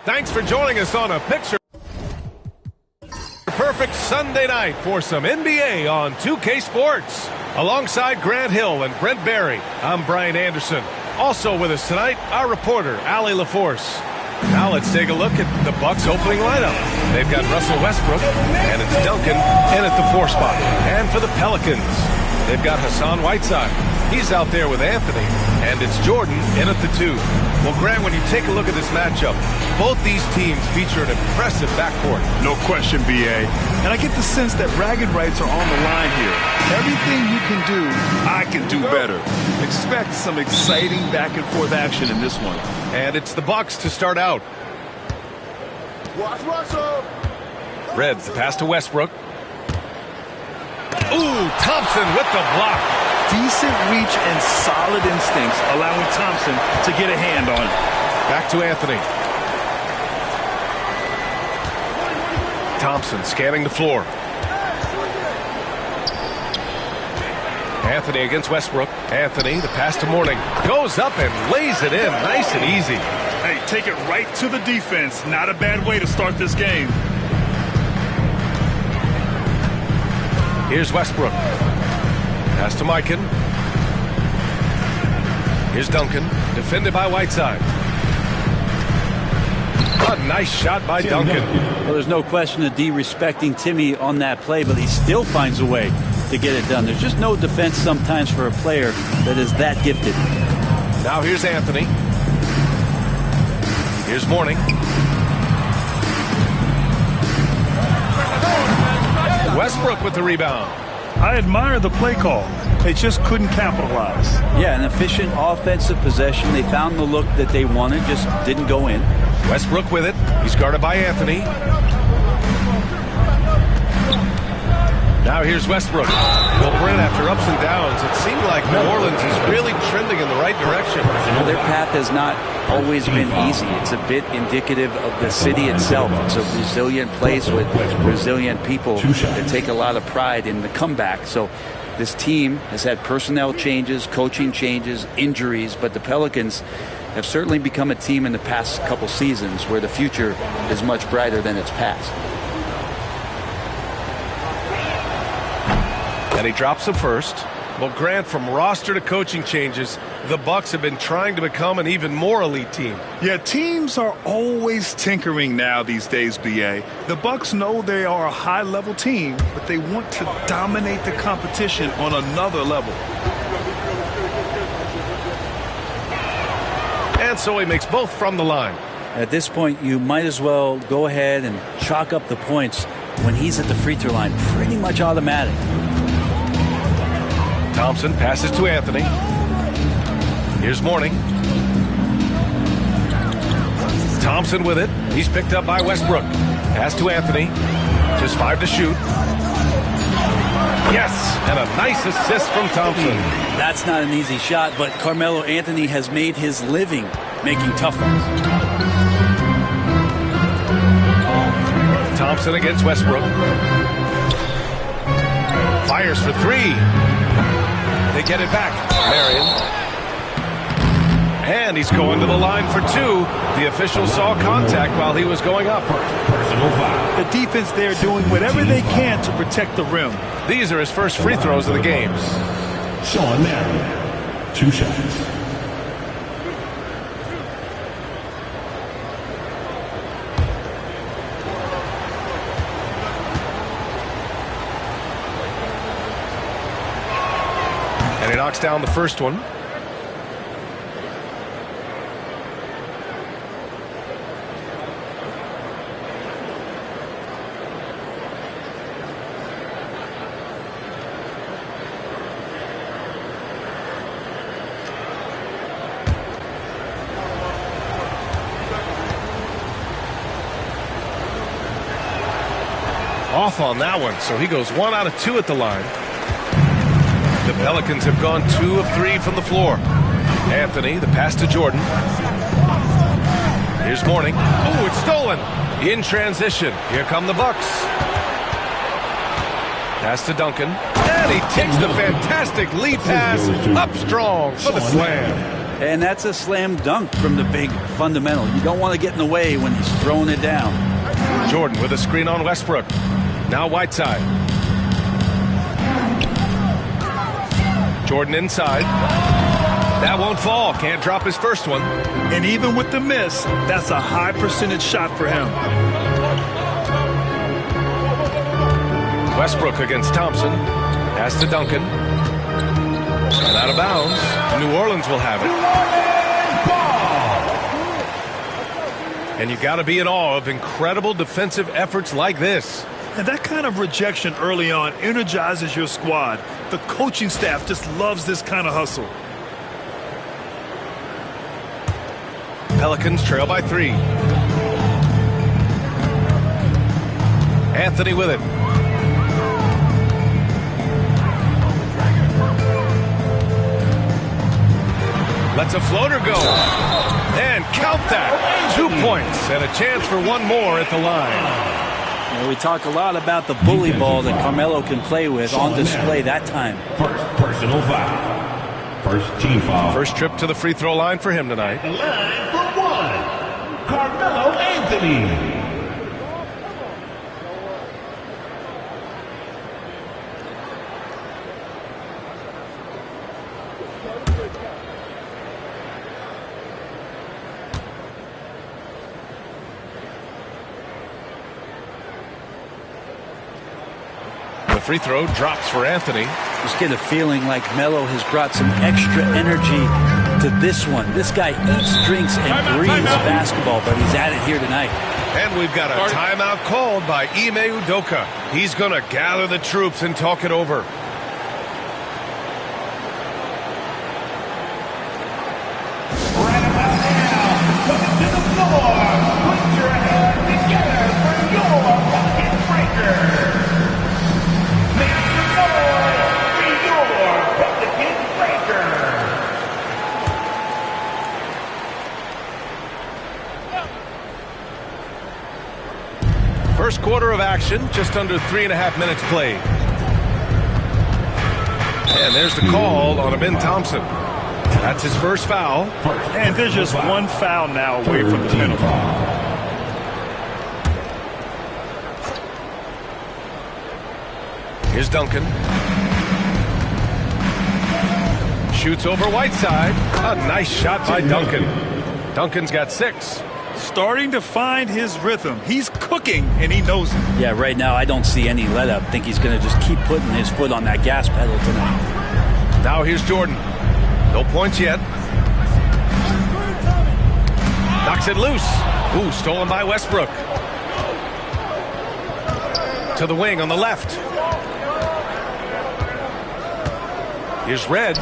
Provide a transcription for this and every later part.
Thanks for joining us on a picture-perfect Sunday night for some NBA on 2K Sports. Alongside Grant Hill and Brent Barry, I'm Brian Anderson. Also with us tonight, our reporter, Allie LaForce. Now let's take a look at the Bucks' opening lineup. They've got Russell Westbrook, and it's Duncan in at the 4 spot. And for the Pelicans, they've got Hassan Whiteside. He's out there with Anthony, and it's Jordan in at the 2. Well, Grant, when you take a look at this matchup, both these teams feature an impressive backcourt. No question, B.A. And I get the sense that bragging rights are on the line here. Everything you can do, I can do better. Expect some exciting back-and-forth action in this one. And it's the Bucks to start out. Watch Russell. Reds, the pass to Westbrook. Ooh, Thompson with the block. Decent reach and solid instincts, allowing Thompson to get a hand on it. Back to Anthony. Thompson scanning the floor. Anthony against Westbrook. Anthony, the pass to Mourning. Goes up and lays it in. Nice and easy. Hey, take it right to the defense. Not a bad way to start this game. Here's Westbrook. Pass to Mikan. Here's Duncan. Defended by Whiteside. A nice shot by Duncan. Well, there's no question of D respecting Timmy on that play, but he still finds a way to get it done. There's just no defense sometimes for a player that is that gifted. Now here's Anthony. Here's Mourning. Westbrook with the rebound. I admire the play call. They just couldn't capitalize. Yeah, an efficient offensive possession. They found the look that they wanted, just didn't go in. Westbrook with it. He's guarded by Anthony. Now here's Westbrook. Well, Brent, after ups and downs, it seemed like New Orleans is really trending in the right direction. Well, their path has not always been easy. It's a bit indicative of the city itself. It's a resilient place with resilient people that take a lot of pride in the comeback. So this team has had personnel changes, coaching changes, injuries, but the Pelicans have certainly become a team in the past couple seasons where the future is much brighter than its past. And he drops the first. Well, Grant, from roster to coaching changes, the Bucks have been trying to become an even more elite team. Yeah, teams are always tinkering now these days, B.A. The Bucks know they are a high-level team, but they want to dominate the competition on another level. And so he makes both from the line. At this point, you might as well go ahead and chalk up the points when he's at the free throw line. Pretty much automatic. Thompson passes to Anthony. Here's Mourning. Thompson with it. He's picked up by Westbrook. Pass to Anthony. Just 5 to shoot. Yes, and a nice assist from Thompson. That's not an easy shot, but Carmelo Anthony has made his living making tough ones. Thompson against Westbrook. Fires for 3. They get it back. Marion. And he's going to the line for 2. The official saw contact while he was going up. The defense there doing whatever they can to protect the rim. These are his first free throws of the game. Sean Marion, 2 shots. And he knocks down the first one. Off on that one, so he goes 1 out of 2 at the line. The Pelicans have gone 2 of 3 from the floor. Anthony, the pass to Jordan. Here's Mourning. Oh, it's stolen. In transition. Here come the Bucks. Pass to Duncan. And he takes the fantastic lead pass up strong for the slam. And that's a slam dunk from the big fundamental. You don't want to get in the way when he's throwing it down. Jordan with a screen on Westbrook. Now Whiteside. Jordan inside. That won't fall. Can't drop his first one. And even with the miss, that's a high percentage shot for him. Westbrook against Thompson. Pass to Duncan. And out of bounds. New Orleans will have it. And you got to be in awe of incredible defensive efforts like this. And that kind of rejection early on energizes your squad. The coaching staff just loves this kind of hustle. Pelicans trail by 3. Anthony with it. Lets a floater go. And count that. 2 points and a chance for one more at the line. We talk a lot about the bully ball that Carmelo can play with on display that time. First personal foul. First team foul. First trip to the free throw line for him tonight. The line for one. Carmelo Anthony. Free throw drops for Anthony. Just get a feeling like Melo has brought some extra energy to this one. This guy eats, drinks, and breathes basketball, but he's at it here tonight. And we've got a timeout called by Ime Udoka. He's going to gather the troops and talk it over. Right about now, coming to the floor. Put your hands together for your rocket breaker. First quarter of action, just under 3.5 minutes played. And there's the call on Ben Thompson. That's his first foul. And there's just one foul now away from the penalty. Here's Duncan. Shoots over Whiteside. A nice shot by Duncan. Duncan's got 6. Starting to find his rhythm. He's cooking, and he knows it. Yeah, right now I don't see any let-up. I think he's going to just keep putting his foot on that gas pedal tonight. Now here's Jordan. No points yet. Knocks it loose. Ooh, stolen by Westbrook. To the wing on the left. Here's Red.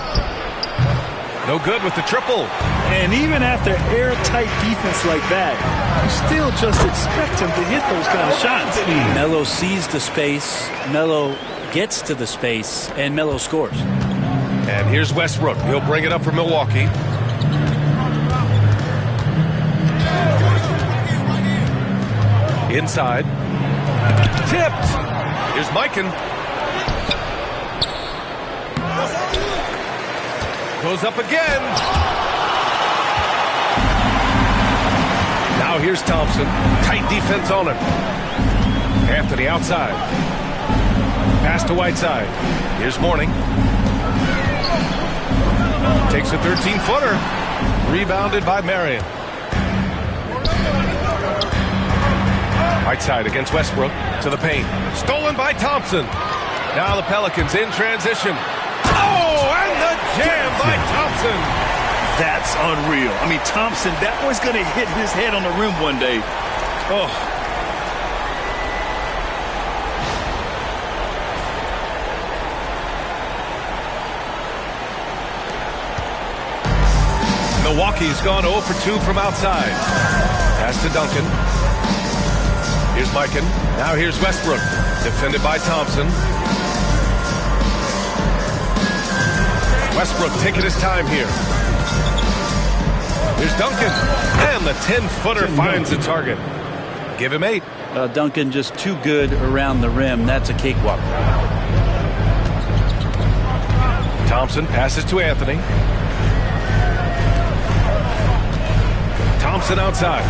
No good with the triple. And even after airtight defense like that, you still just expect him to hit those kind of shots. Melo sees the space, Melo gets to the space, and Melo scores. And here's Westbrook. He'll bring it up for Milwaukee. Inside. Tipped. Here's Mikan. Goes up again. Now here's Thompson. Tight defense on him. Anthony outside. Pass to Whiteside. Here's Mourning. Takes a 13-footer. Rebounded by Marion. Whiteside against Westbrook to the paint. Stolen by Thompson. Now the Pelicans in transition. Oh, and the jam by Thompson. That's unreal. I mean, Thompson, that boy's going to hit his head on the rim one day. Oh. Milwaukee's gone 0 for 2 from outside. Pass to Duncan. Here's Mikan. Now here's Westbrook. Defended by Thompson. Westbrook taking his time here. Here's Duncan. And the 10-footer finds the target. Give him 8. Duncan just too good around the rim. That's a cakewalk. Thompson passes to Anthony. Thompson outside.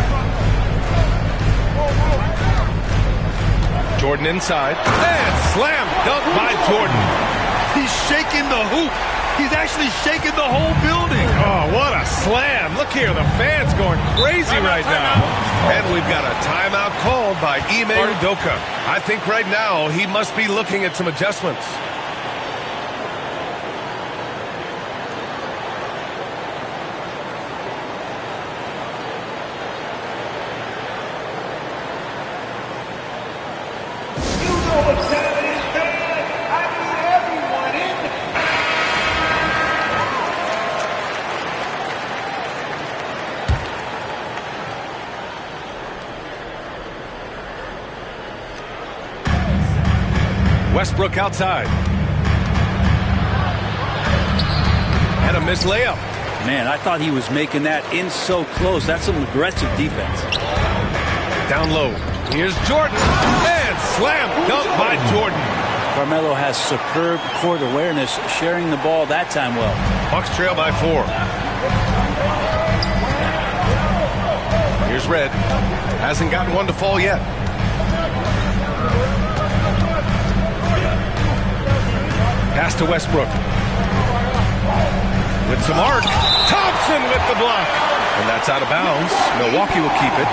Jordan inside. And slam dunk by Jordan. He's shaking the hoop. He's actually shaking the whole building. Oh, what a slam. Look here, the fans going crazy right now. And we've got a timeout called by Ime Udoka. I think right now he must be looking at some adjustments. Westbrook outside. And a missed layup. Man, I thought he was making that in so close. That's some aggressive defense. Down low. Here's Jordan. And slam dunk by Jordan. Carmelo has superb court awareness, sharing the ball that time well. Bucks trail by 4. Here's Red. Hasn't gotten one to fall yet. Pass to Westbrook. With some arc. Thompson with the block. And that's out of bounds. Milwaukee will keep it.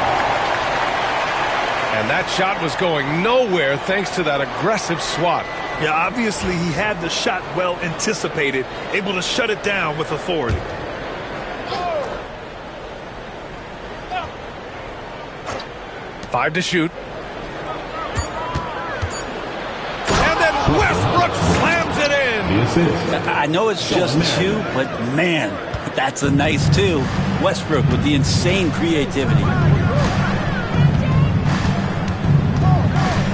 And that shot was going nowhere thanks to that aggressive swat. Yeah, obviously he had the shot well anticipated, able to shut it down with authority. Five to shoot. And then Westbrook slams it in. I know it's just 2, but man, that's a nice 2. Westbrook with the insane creativity.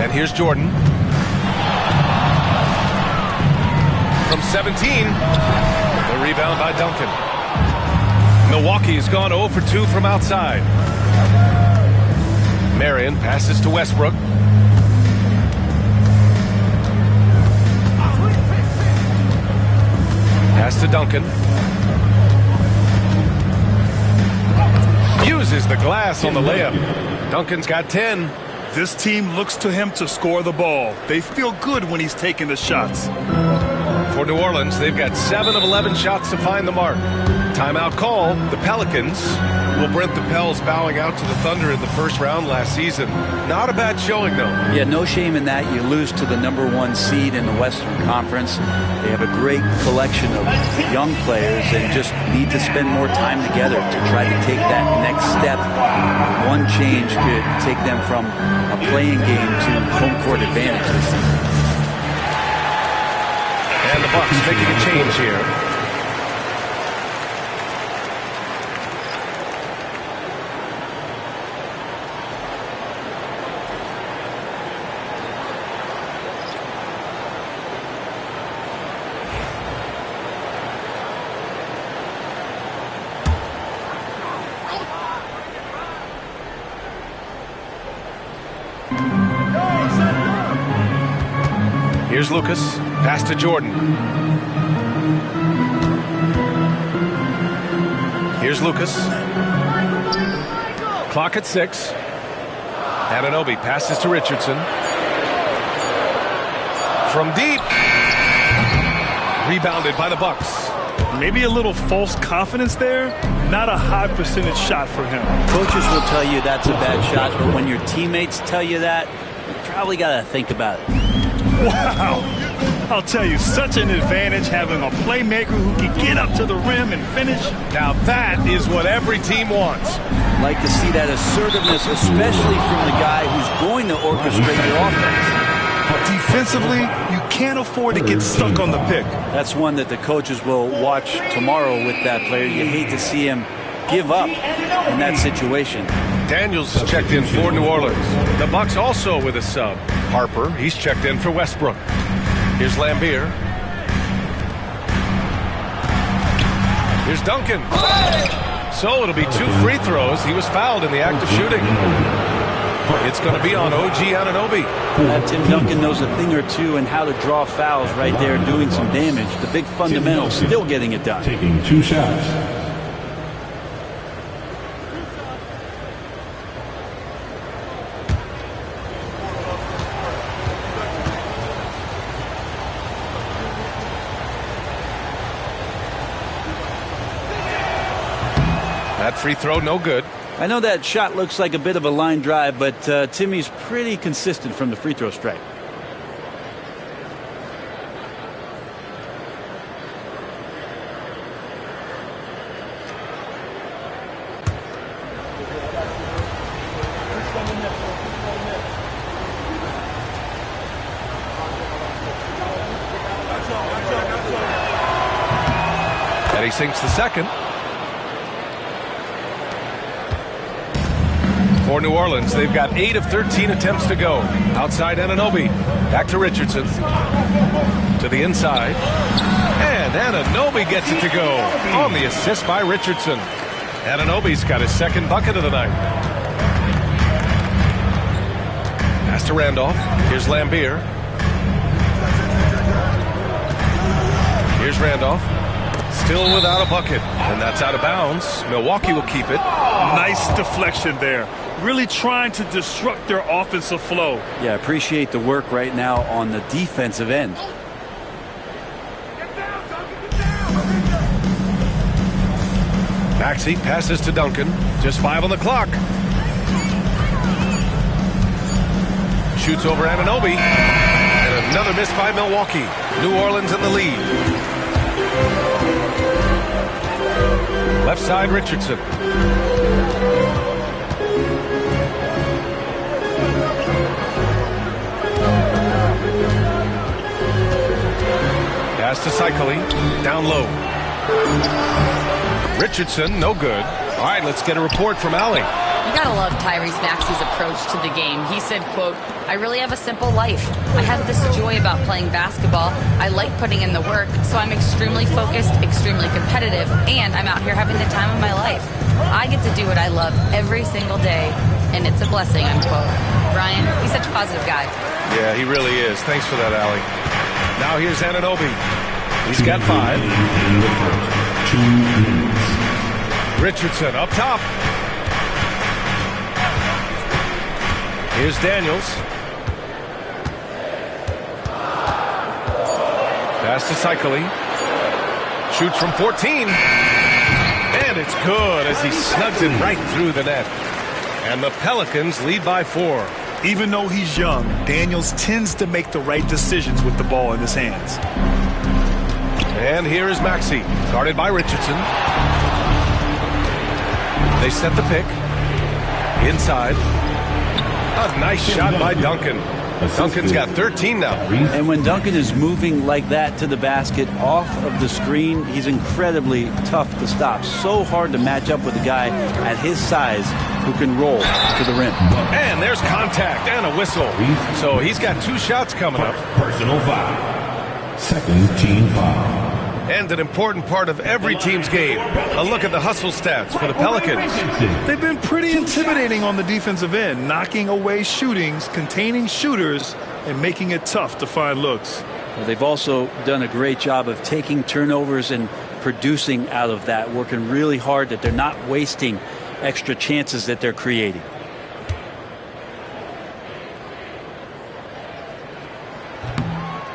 And here's Jordan. From 17. The rebound by Duncan. Milwaukee's gone 0 for 2 from outside. Marion passes to Westbrook. Pass to Duncan. Uses the glass on the layup. Duncan's got 10. This team looks to him to score the ball. They feel good when he's taking the shots. For New Orleans, they've got 7 of 11 shots to find the mark. Timeout call. The Pelicans. Well, Brent, the Pels bowing out to the Thunder in the first round last season. Not a bad showing, though. Yeah, no shame in that. You lose to the #1 seed in the Western Conference. They have a great collection of young players and just need to spend more time together to try to take that next step. One change could take them from a playing game to home court advantage this season. And the Bucks making a change here. Here's Lucas. Pass to Jordan. Here's Lucas. Clock at 6. Anunoby passes to Richardson. From deep. Rebounded by the Bucks. Maybe a little false confidence there. Not a high percentage shot for him. Coaches will tell you that's a bad shot, but when your teammates tell you that, you probably got to think about it. Wow. I'll tell you, such an advantage having a playmaker who can get up to the rim and finish. Now that is what every team wants. Like to see that assertiveness, especially from the guy who's going to orchestrate your offense. But defensively, you can't afford to get stuck on the pick. That's one that the coaches will watch tomorrow with that player. You hate to see him give up in that situation. Daniels is checked in for New Orleans. The Bucks also with a sub. Harper, he's checked in for Westbrook. Here's Lambeer. Here's Duncan. So it'll be 2 free throws. He was fouled in the act of shooting. It's going to be on OG Anunoby. Tim Duncan knows a thing or two and how to draw fouls right there, doing some damage. The big fundamental still getting it done. Taking 2 shots. That free throw, no good. I know that shot looks like a bit of a line drive, but Timmy's pretty consistent from the free throw stripe. And he sinks the second. For New Orleans, they've got 8 of 13 attempts to go. Outside Anunoby. Back to Richardson. To the inside. And Anunoby gets it to go on the assist by Richardson. Anunoby's got his second bucket of the night. Pass to Randolph. Here's Lambier. Here's Randolph. Still without a bucket. And that's out of bounds. Milwaukee will keep it. Nice deflection there. Really trying to disrupt their offensive flow. Yeah, appreciate the work right now on the defensive end. Maxey passes to Duncan. Just 5 on the clock. Shoots over Anunoby. And another miss by Milwaukee. New Orleans in the lead. Left side, Richardson. Pass to Cycling. Down low. Richardson, no good. All right, let's get a report from Allie. You gotta love Tyrese Maxey's approach to the game. He said, quote, "I really have a simple life. I have this joy about playing basketball. I like putting in the work, so I'm extremely focused, extremely competitive, and I'm out here having the time of my life. I get to do what I love every single day, and it's a blessing," unquote. Brian, he's such a positive guy. Yeah, he really is. Thanks for that, Allie. Now here's Anunoby. He's got 5. Richardson up top. Here's Daniels. Pass to Cycling. Shoots from 14. And it's good as he snugs it right through the net. And the Pelicans lead by 4. Even though he's young, Daniels tends to make the right decisions with the ball in his hands. And here is Maxey, guarded by Richardson. They set the pick. Inside. A nice shot by Duncan. Duncan's got 13 now. And when Duncan is moving like that to the basket off of the screen, he's incredibly tough to stop. So hard to match up with a guy at his size who can roll to the rim. And there's contact and a whistle. So he's got 2 shots coming up. Personal foul. Second team foul. And an important part of every team's game. A look at the hustle stats for the Pelicans. They've been pretty intimidating on the defensive end, knocking away shootings, containing shooters, and making it tough to find looks. Well, they've also done a great job of taking turnovers and producing out of that, working really hard that they're not wasting extra chances that they're creating.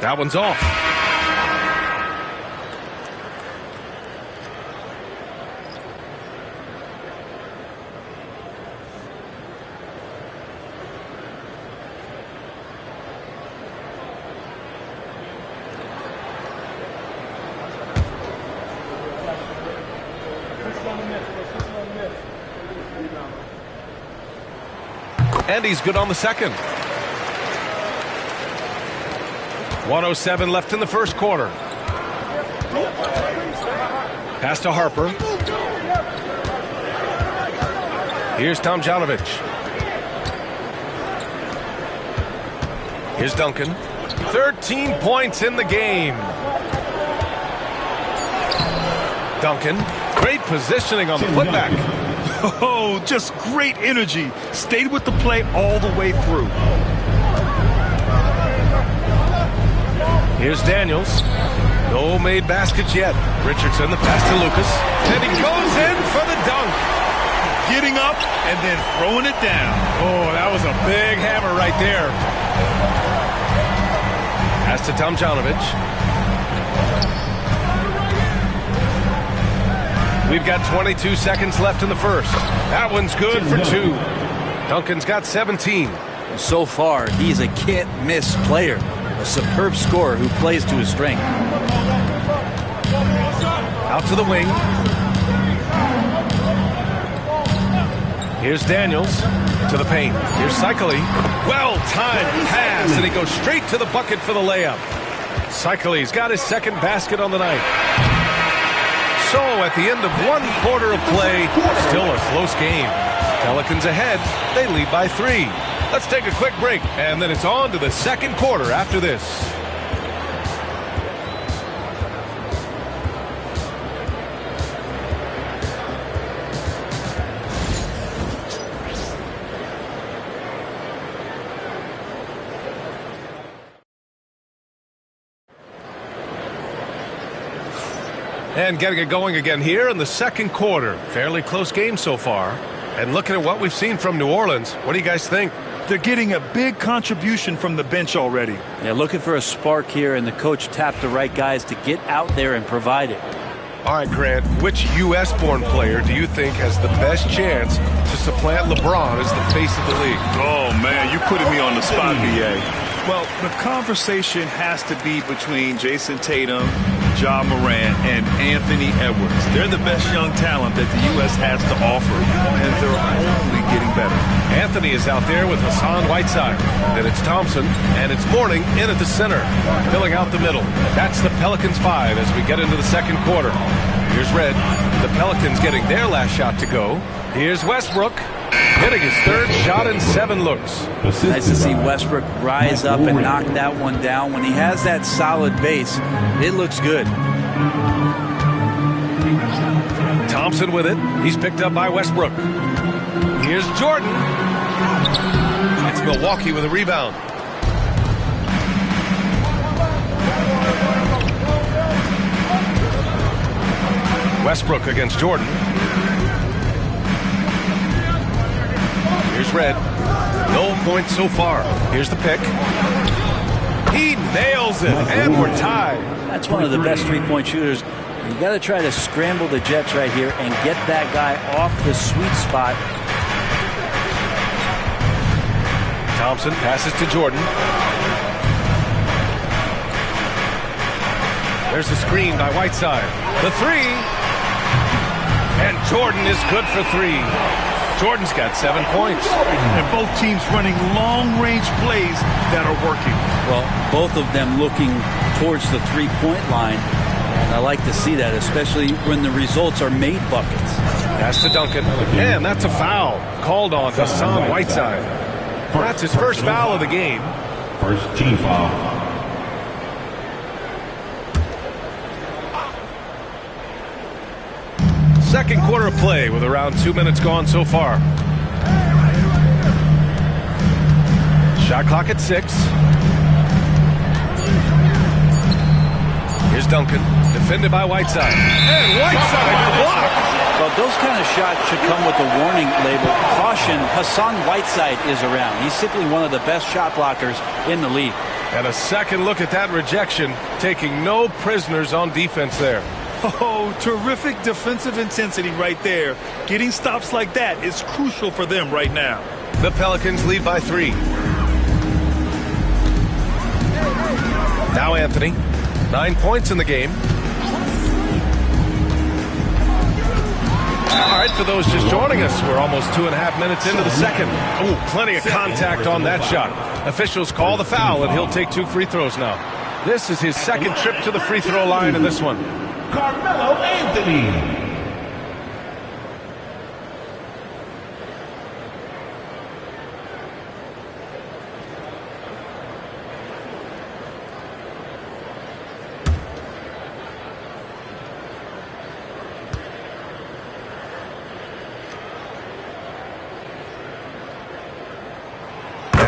That one's off. And he's good on the second. 1:07 left in the first quarter. Pass to Harper. Here's Tomjanovich. Here's Duncan. 13 points in the game. Duncan, great positioning on the putback. Oh, just great energy. Stayed with the play all the way through. Here's Daniels. No made baskets yet. Richardson, the pass to Lucas. And he goes in for the dunk. Getting up and then throwing it down. Oh, that was a big hammer right there. Pass to Tomjanovich. We've got 22 seconds left in the first. That one's good for 2. Duncan's got 17. So far, he's a can't-miss player. A superb scorer who plays to his strength. Out to the wing. Here's Daniels to the paint. Here's Cycli. Well-timed pass, and he goes straight to the bucket for the layup. Cycli's got his second basket on the night. So at the end of 1 quarter of play, still a close game. Pelicans ahead. They lead by 3. Let's take a quick break, and then it's on to the second quarter after this. And getting it going again here in the second quarter. Fairly close game so far. And looking at what we've seen from New Orleans, what do you guys think? They're getting a big contribution from the bench already. Yeah, looking for a spark here, and the coach tapped the right guys to get out there and provide it. All right, Grant, which U.S.-born player do you think has the best chance to supplant LeBron as the face of the league? Oh, man, you putting me on the spot, B.A. Well, the conversation has to be between Jason Tatum, Ja Morant, and Anthony Edwards. They're the best young talent that the U.S. has to offer, and they're only getting better. Anthony is out there with Hassan Whiteside. Then it's Thompson, and it's Mourning in at the center, filling out the middle. That's the Pelicans 5 as we get into the second quarter. Here's Red. The Pelicans getting their last shot to go. Here's Westbrook, hitting his third shot in 7 looks. Nice to see Westbrook rise up and knock that one down. When he has that solid base, it looks good. Thompson with it. He's picked up by Westbrook. Here's Jordan. It's Milwaukee with a rebound. Westbrook against Jordan. Here's Red. No points so far. Here's the pick. He nails it, and we're tied. That's one of the best three-point shooters. You got to try to scramble the Jets right here and get that guy off the sweet spot. Thompson passes to Jordan. There's the screen by Whiteside. The 3. And Jordan is good for 3. Jordan's got 7 points. And both teams running long-range plays that are working. Well, both of them looking towards the three-point line. And I like to see that, especially when the results are made buckets. Pass to Duncan. And that's a foul called on Hassan Whiteside. That's his first foul of the game. First team foul. Second quarter of play with around 2 minutes gone so far. Shot clock at 6. Here's Duncan, defended by Whiteside. And Whiteside blocked. Well, those kind of shots should come with a warning label. Caution, Hassan Whiteside is around. He's simply one of the best shot blockers in the league. And a second look at that rejection, taking no prisoners on defense there. Oh, terrific defensive intensity right there. Getting stops like that is crucial for them right now. The Pelicans lead by 3. Now Anthony, 9 points in the game. All right, for those just joining us, we're almost 2.5 minutes into the second. Ooh, plenty of contact on that shot. Officials call the foul, and he'll take 2 free throws now. This is his second trip to the free throw line in this one. Carmelo Anthony.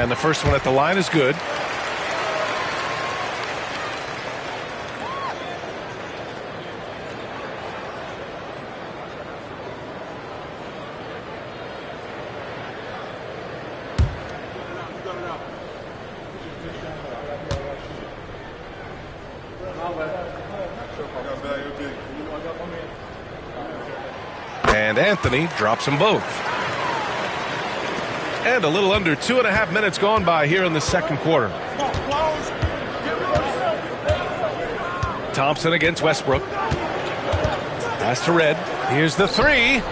And the first one at the line is good. and Anthony drops them both. And a little under 2.5 minutes gone by here in the second quarter. Thompson against Westbrook. Pass to Red. Here's the three.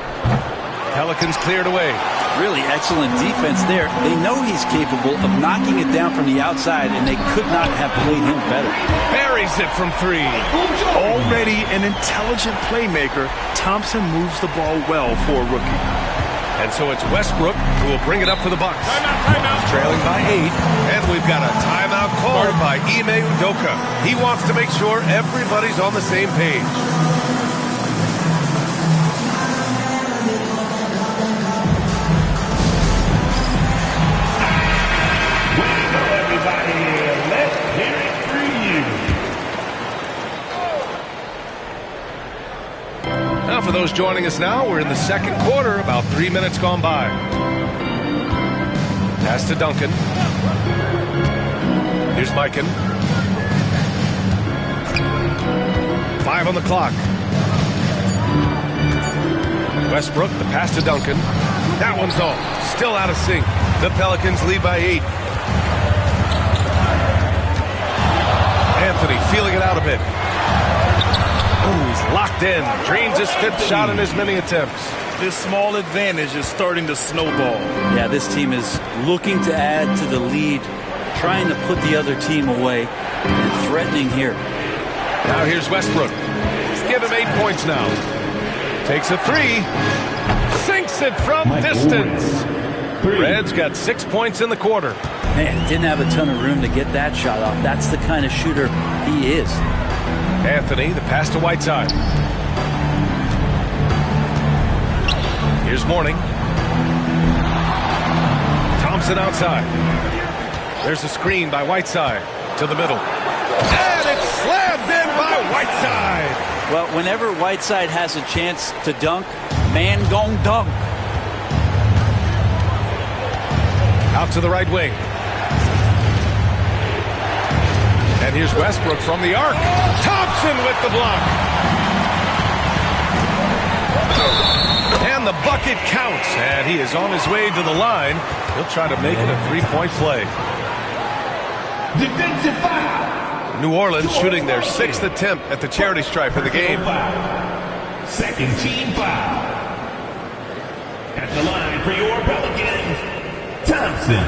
Pelicans cleared away. Really excellent defense there. They know he's capable of knocking it down from the outside, and they could not have played him better. Buries it from three. Already an intelligent playmaker, Thompson moves the ball well for a rookie. And so it's Westbrook who will bring it up for the Bucks. Timeout. Trailing by 8. And we've got a timeout called by Ime Udoka. He wants to make sure everybody's on the same page. Now for those joining us now, we're in the second quarter, about 3 minutes gone by. Pass to Duncan. Here's Mikan. 5 on the clock. Westbrook, the pass to Duncan. That one's off. Still out of sync. The Pelicans lead by 8. Anthony feeling it out a bit. Ooh, he's locked in. Drains his 5th shot in as many attempts. This small advantage is starting to snowball. Yeah, this team is looking to add to the lead, trying to put the other team away, and threatening here. Now here's Westbrook. He's given 8 points now. Takes a three. Sinks it from distance. Red's got 6 points in the quarter. Man, didn't have a ton of room to get that shot off. That's the kind of shooter he is. Anthony, the pass to Whiteside. Here's Mourning. Thompson outside. There's a screen by Whiteside to the middle. And it's slammed in by Whiteside. Well, whenever Whiteside has a chance to dunk, man gon' dunk. Out to the right wing. And here's Westbrook from the arc. Thompson with the block. And the bucket counts. And he is on his way to the line. He'll try to make it a three-point play. Defensive foul. New Orleans shooting their 6th attempt at the charity stripe of the game. Second team foul. At the line for your Pelicans, Thompson.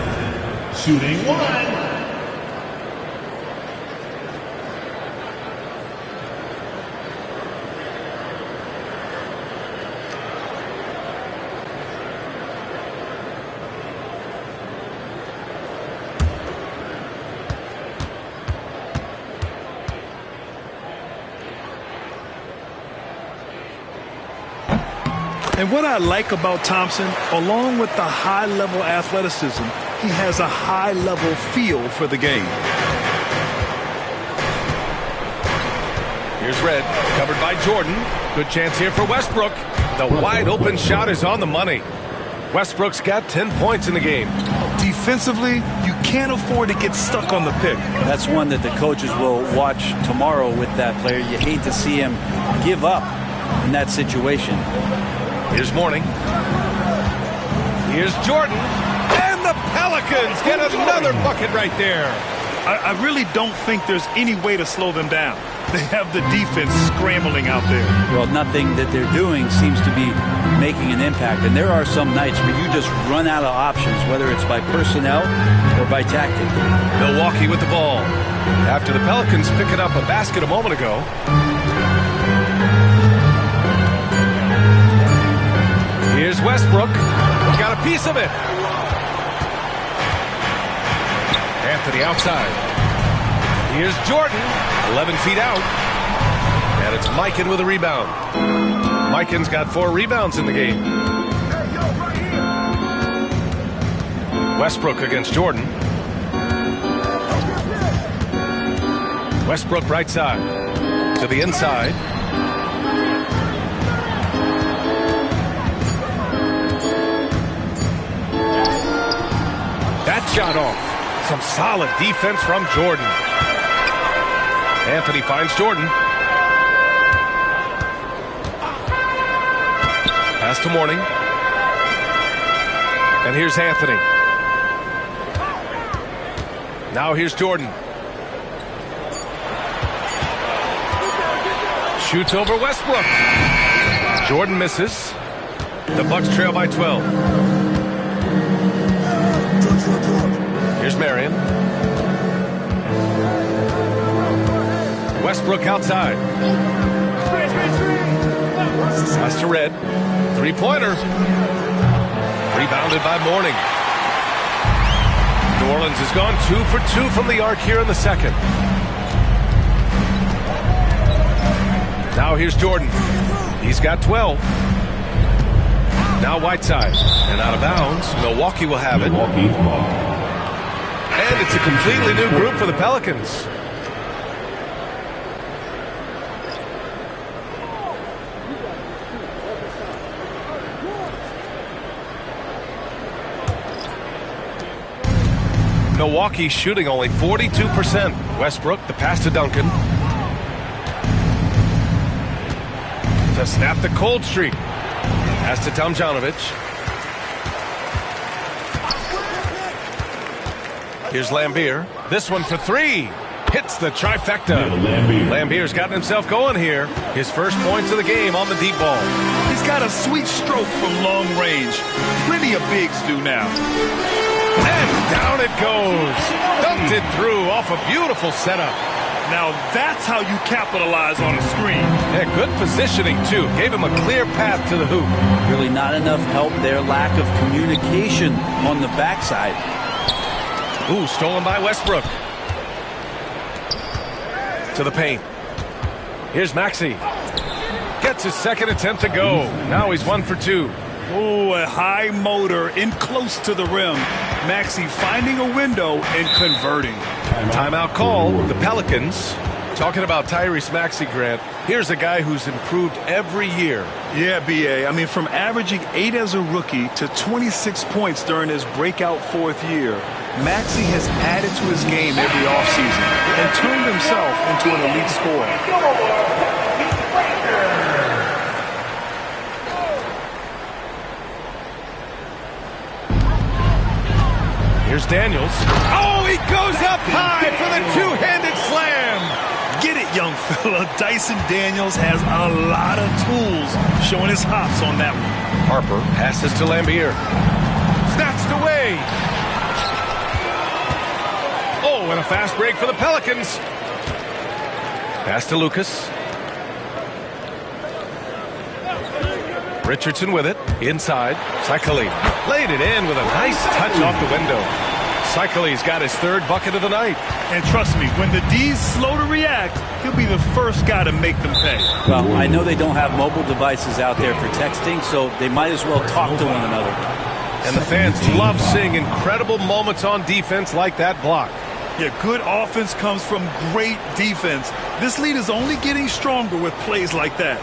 Shooting 1. And what I like about Thompson, along with the high-level athleticism, he has a high-level feel for the game. Here's Red, covered by Jordan. Good chance here for Westbrook. The wide-open shot is on the money. Westbrook's got 10 points in the game. Defensively, you can't afford to get stuck on the pick. That's one that the coaches will watch tomorrow with that player. You hate to see him give up in that situation. Here's Mourning. Here's Jordan. And the Pelicans get another bucket right there. I really don't think there's any way to slow them down. They have the defense scrambling out there. Well, nothing that they're doing seems to be making an impact. And there are some nights where you just run out of options, whether it's by personnel or by tactic. Milwaukee with the ball. After the Pelicans picking up a basket a moment ago. Here's Westbrook. Got a piece of it. Anthony outside. Here's Jordan. 11 feet out. And it's Mikan with a rebound. Mikan's got 4 rebounds in the game. Westbrook against Jordan. Westbrook right side. To the inside. That shot off. Some solid defense from Jordan. Anthony finds Jordan. Pass pass to Mourning. And here's Anthony. Now here's Jordan. Shoots over Westbrook. Jordan misses. The Bucks trail by 12. Here's Marion. Westbrook outside. Pass to Red. Three-pointer. Rebounded by Mourning. New Orleans has gone 2 for 2 from the arc here in the second. Now here's Jordan. He's got 12. Now Whiteside. And out of bounds. Milwaukee will have it. And it's a completely new group for the Pelicans. Milwaukee shooting only 42%. Westbrook, the pass to Duncan. To snap the cold streak. Pass to Tomjanovich. Here's Lambier. This one for three. Hits the trifecta. Lambier's gotten himself going here. His first points of the game on the deep ball. He's got a sweet stroke from long range. Plenty of bigs do now. And down it goes. Dunked it through off a beautiful setup. Now that's how you capitalize on a screen. Yeah, good positioning, too. Gave him a clear path to the hoop. Really not enough help there. Lack of communication on the backside. Ooh, stolen by Westbrook. To the paint. Here's Maxey. Gets his second attempt to go. Now he's 1 for 2. Ooh, a high motor in close to the rim. Maxey finding a window and converting. Timeout call. The Pelicans. Talking about Tyrese Maxey, Grant. Here's a guy who's improved every year. Yeah, B.A. I mean, from averaging 8 as a rookie to 26 points during his breakout 4th year, Maxey has added to his game every offseason and turned himself into an elite scorer. Here's Daniels. Oh, he goes up high for the two-handed slam. Get it, young fella. Dyson Daniels has a lot of tools, showing his hops on that one. Harper passes to Lambier. Snatched away. Oh, and a fast break for the Pelicans. Pass to Lucas. Richardson with it. Inside. Saikali laid it in with a nice touch off the window. Saikali's got his 3rd bucket of the night. And trust me, when the D's slow to react, he'll be the first guy to make them pay. Well, I know they don't have mobile devices out there for texting, so they might as well talk to one another. And the fans love seeing incredible moments on defense like that block. Yeah, good offense comes from great defense. This lead is only getting stronger with plays like that.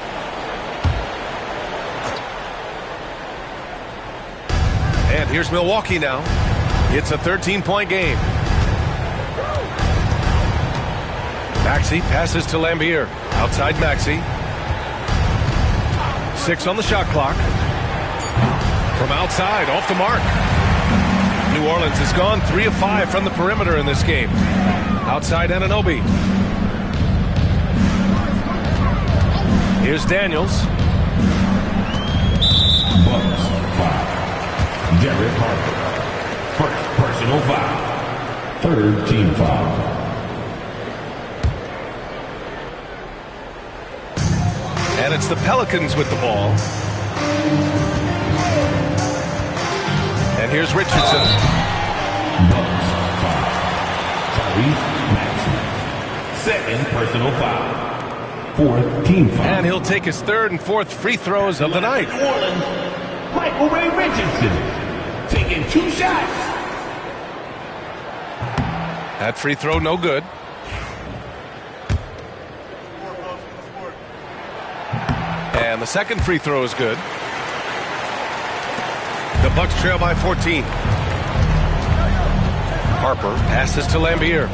And here's Milwaukee now. It's a 13-point game. Maxey passes to Lambier. Outside Maxey. 6 on the shot clock. From outside, off the mark. New Orleans has gone 3 of 5 from the perimeter in this game. Outside Anunoby. Here's Daniels. Bucks foul. Derek Harper. First personal foul. 3rd team foul. And it's the Pelicans with the ball. And here's Richardson. Bucks foul. Tyrese Maxey. 2nd personal foul. 4th team foul. And he'll take his 3rd and 4th free throws of the night. New Orleans, Michael Ray Richardson. Taking 2 shots. That free throw no good. And the second free throw is good. The Bucks trail by 14. Harper passes to Lambier.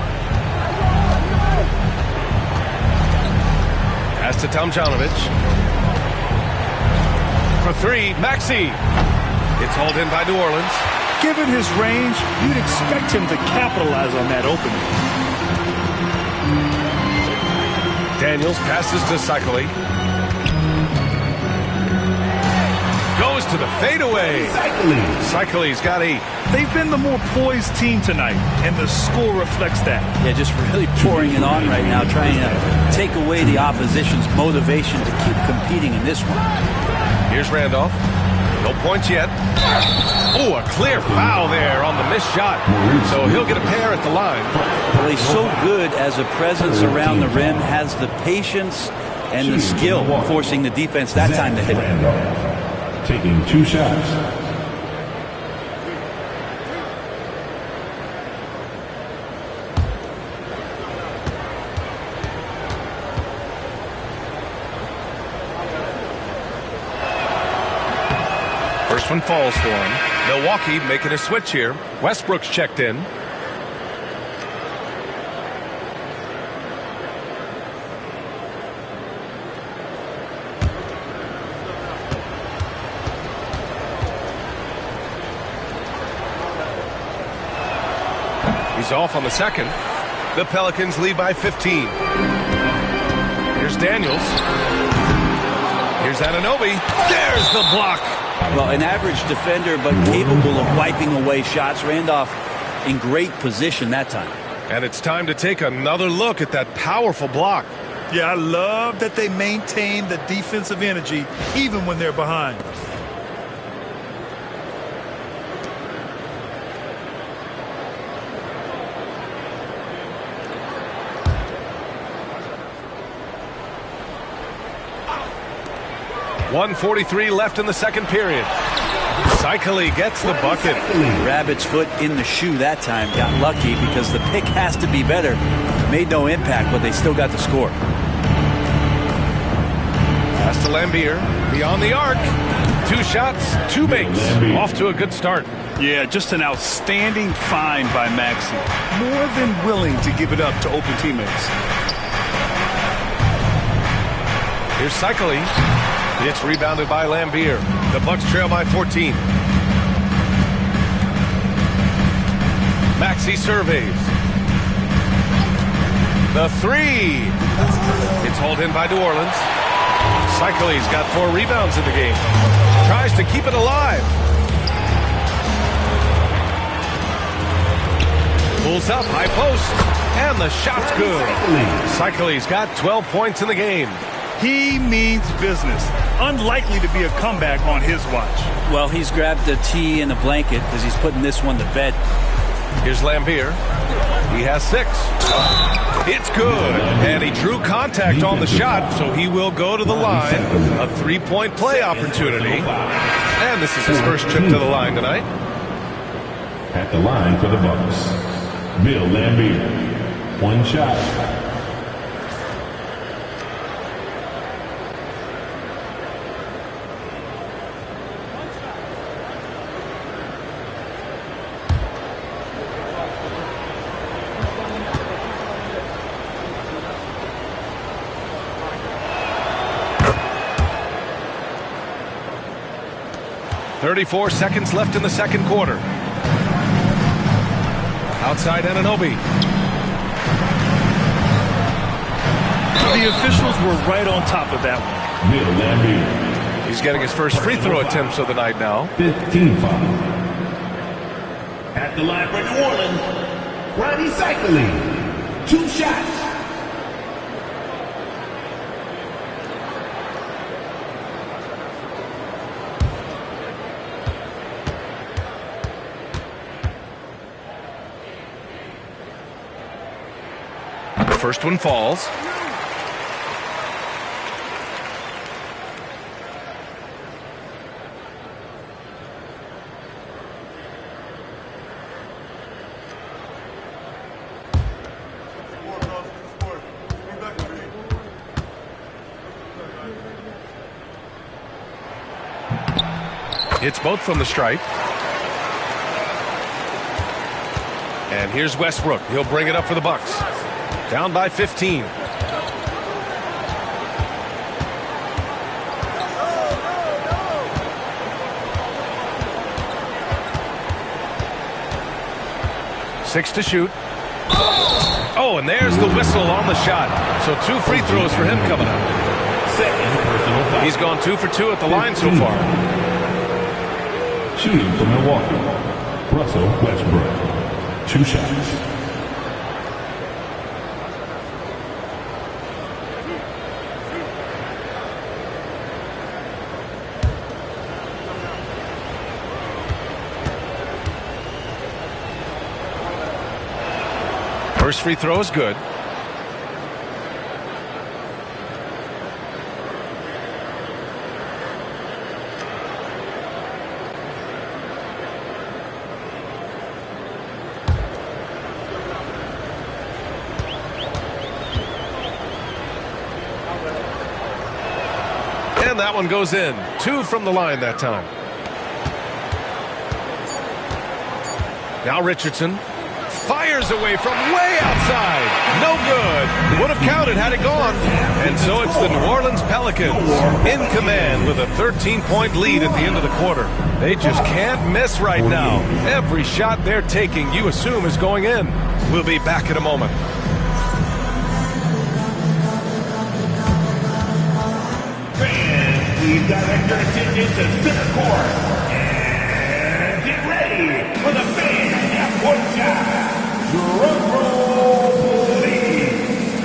Pass to Tomjanovich. for three. Maxey. It's hauled in by New Orleans. Given his range, you'd expect him to capitalize on that opening. Daniels passes to Cycli. Goes to the fadeaway. Cycli's got 8. They've been the more poised team tonight, and the score reflects that. Yeah, just really pouring it on right now, trying to take away the opposition's motivation to keep competing in this one. Here's Randolph. No points yet. Oh, a clear foul there on the missed shot. So he'll get a pair at the line. Well, he's so good as a presence around the rim, has the patience and the skill, forcing the defense that time to hit him. Taking 2 shots. First one falls for him. Milwaukee making a switch here. Westbrook's checked in. He's off on the second. The Pelicans lead by 15. Here's Daniels. Here's Anunoby. There's the block. Well, an average defender, but capable of wiping away shots. Randolph in great position that time. And it's time to take another look at that powerful block. Yeah, I love that they maintain the defensive energy even when they're behind. .143 left in the second period. Cycli gets the bucket. Rabbit's foot in the shoe that time. Got lucky because the pick has to be better. Made no impact, but they still got the score. Pass to Lambier. Beyond the arc. 2 shots, 2 makes. Off to a good start. Yeah, just an outstanding find by Maxey. More than willing to give it up to open teammates. Here's Cycli. It's rebounded by Lambier. The Bucks trail by 14. Maxey surveys. The 3. It's hauled in by New Orleans. Cycli's got 4 rebounds in the game. Tries to keep it alive. Pulls up, high post. And the shot's good. Cycli's got 12 points in the game. He means business. Unlikely to be a comeback on his watch. Well, he's grabbed a tee and a blanket because he's putting this one to bed. Here's Lambier. He has 6. It's good. And he drew contact on the shot, so he will go to the line. A 3-point play opportunity. And this is his first trip to the line tonight. At the line for the Bucks, Bill Lambier. 1 shot. .34 seconds left in the second quarter. Outside Anunoby. The officials were right on top of that one. Bill Lambier. He's getting his first free throw attempts of the night now. 15 foul. At the line for New Orleans, Ronnie Cycli. 2 shots. First one falls. It's both from the stripe. And here's Westbrook. He'll bring it up for the Bucks. Down by 15. 6 to shoot. Oh, and there's the whistle on the shot. So 2 free throws for him coming up. He's gone 2 for 2 at the line so far. Shooting for Milwaukee, Russell Westbrook. 2 shots. First free throw is good. And that one goes in. 2 from the line that time. Now Richardson fires away from way outside. No good. Would have counted had it gone. And so it's the New Orleans Pelicans in command with a 13-point lead at the end of the quarter. They just can't miss right now. Every shot they're taking, you assume, is going in. We'll be back in a moment. Fans, please direct your attention to center court. And get ready for the fan half-court shot. Drum roll, please.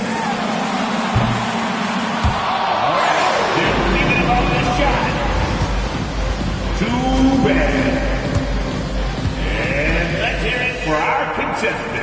All right, they're thinking about this shot. Too bad. And let's hear it for our contestant.